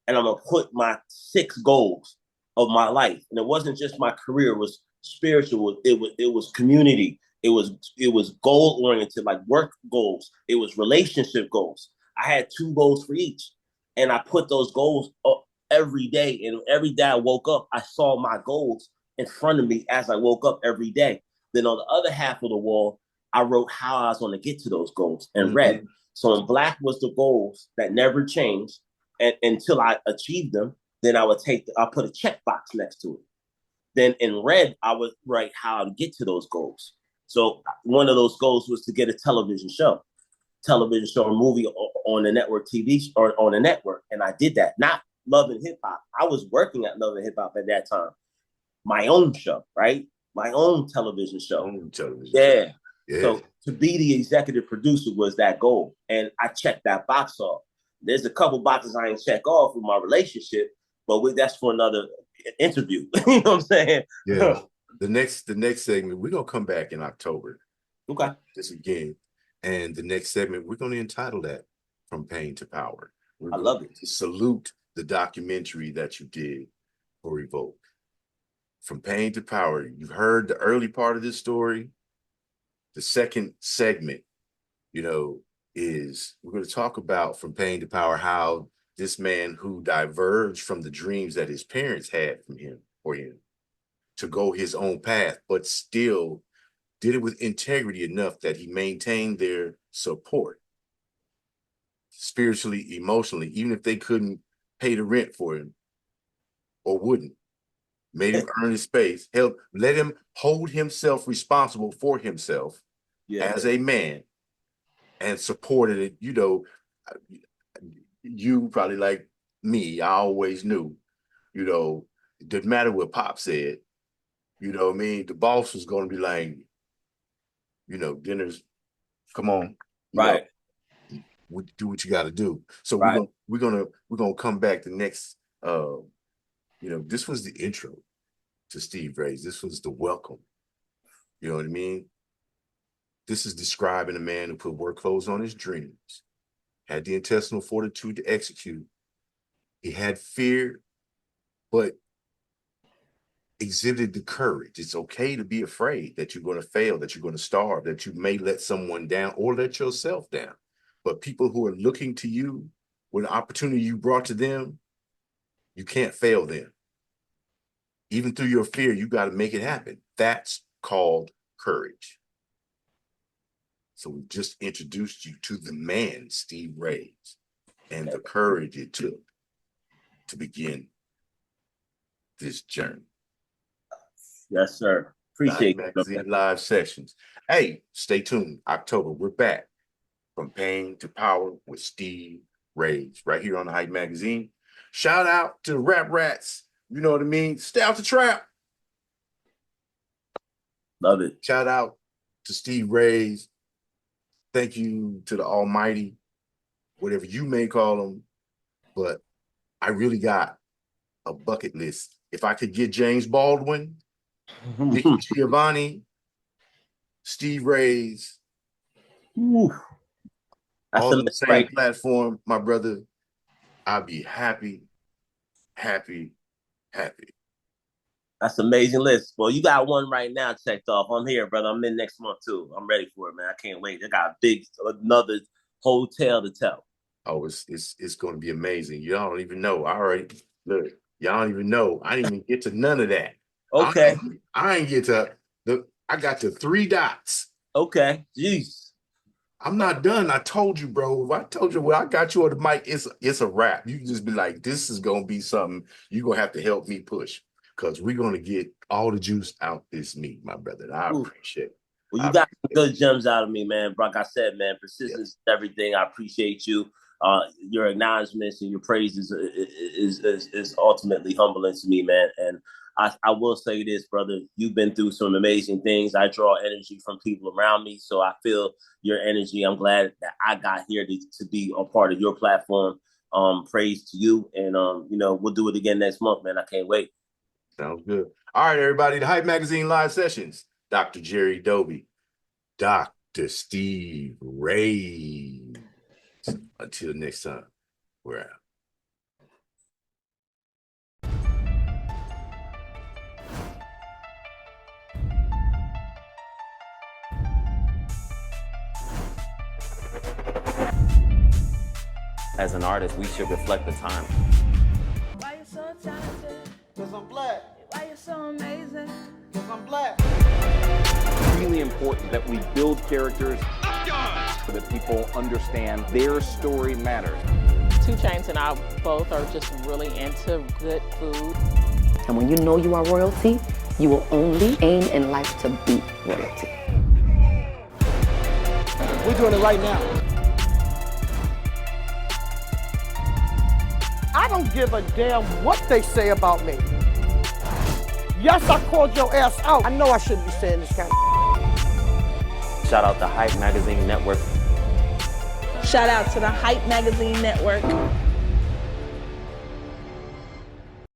and I'm going to put my 6 goals of my life. And it wasn't just my career, it was spiritual. It was community. It was goal oriented, like work goals. It was relationship goals. I had 2 goals for each. And I put those goals up every day. And every day I woke up, I saw my goals in front of me as I woke up every day. Then on the other half of the wall, I wrote how I was going to get to those goals in red. So in black was the goals that never changed, and until I achieved them, then I would I'll put a checkbox next to it. Then in red, I would write how to get to those goals. So one of those goals was to get a television show or movie on the network TV or on a network. And I did that, not Love and Hip Hop. I was working at Love and Hip Hop at that time. My own show, right? My own television show. Yeah. So to be the executive producer was that goal. And I checked that box off. There's a couple boxes I ain't check off with my relationship, but that's for another interview. You know what I'm saying? Yeah. The next segment, we're gonna come back in October. Okay. This again. And the next segment, we're gonna entitle that From Pain to Power. I love it. To salute the documentary that you did for Revolt. From Pain to Power. You heard the early part of this story. The second segment, is we're going to talk about From Pain to Power, how this man who diverged from the dreams that his parents had for him to go his own path, but still did it with integrity enough that he maintained their support spiritually, emotionally, even if they couldn't pay the rent for him or wouldn't. Made him earn his space, let him hold himself responsible for himself as a man, and supported it. You probably like me, I always knew, it didn't matter what Pop said, what I mean? The boss was going to be like, dinner's, come on. Right. Do what you got to do. So we're gonna come back the next, this was the intro to Steve Raze. This was the welcome. You know what I mean? This is describing a man who put work clothes on his dreams, had the intestinal fortitude to execute. He had fear, but exhibited the courage. It's okay to be afraid that you're going to fail, that you're going to starve, that you may let someone down or let yourself down. But people who are looking to you with an opportunity you brought to them, you can't fail them. Even through your fear, you got to make it happen. That's called courage. So we just introduced you to the man, Steve Raze, and the courage it took to begin this journey. Yes, sir. Appreciate it. Magazine live sessions. Hey, stay tuned. October, we're back. From Pain to Power with Steve Raze, right here on the Hype Magazine. Shout out to the Rap Rats. You know what I mean? Stay out the trap. Love it. Shout out to Steve Raze. Thank you to the Almighty, whatever you may call him. But I really got a bucket list. If I could get James Baldwin, Nicky Giovanni, Steve Raze, all on the same platform, my brother, I'll be happy, happy, happy. That's an amazing list. Well, you got one right now checked off. I'm here, brother. I'm in next month too. I'm ready for it, man. I can't wait. I got another whole tale to tell. Oh, it's going to be amazing. Y'all don't even know. Look, y'all don't even know. I didn't even get to none of that. Okay. I ain't get to I got to 3 dots. Okay. Jeez. I'm not done. I told you, bro. If I told you, I got you on the mic, it's a wrap. You can just be like, this is going to be something you're going to have to help me push, because we're going to get all the juice out this meat, my brother. And I appreciate it. Well, you got good gems out of me, man. Like I said, man, persistence is everything. I appreciate you. Your acknowledgments and your praises is ultimately humbling to me, man. And I will say this, brother, you've been through some amazing things. I draw energy from people around me, so I feel your energy. I'm glad that I got here to be a part of your platform. Praise to you. And, we'll do it again next month, man. I can't wait. Sounds good. All right, everybody, the Hype Magazine live sessions. Dr. Jerry Doby, Dr. Steve Raze. Until next time, we're out. As an artist, we should reflect the time. Why you so talented? 'Cause I'm black. Why you That's so amazing. Because I'm black. Really important that we build characters so that people understand their story matters. 2 Chainz and I both are just really into good food. And when you know you are royalty, you will only aim in life to be royalty. We're doing it right now. I don't give a damn what they say about me. Yes, I called your ass out. I know I shouldn't be saying this kind of. Shout out to Hype Magazine Network. Shout out to the Hype Magazine Network.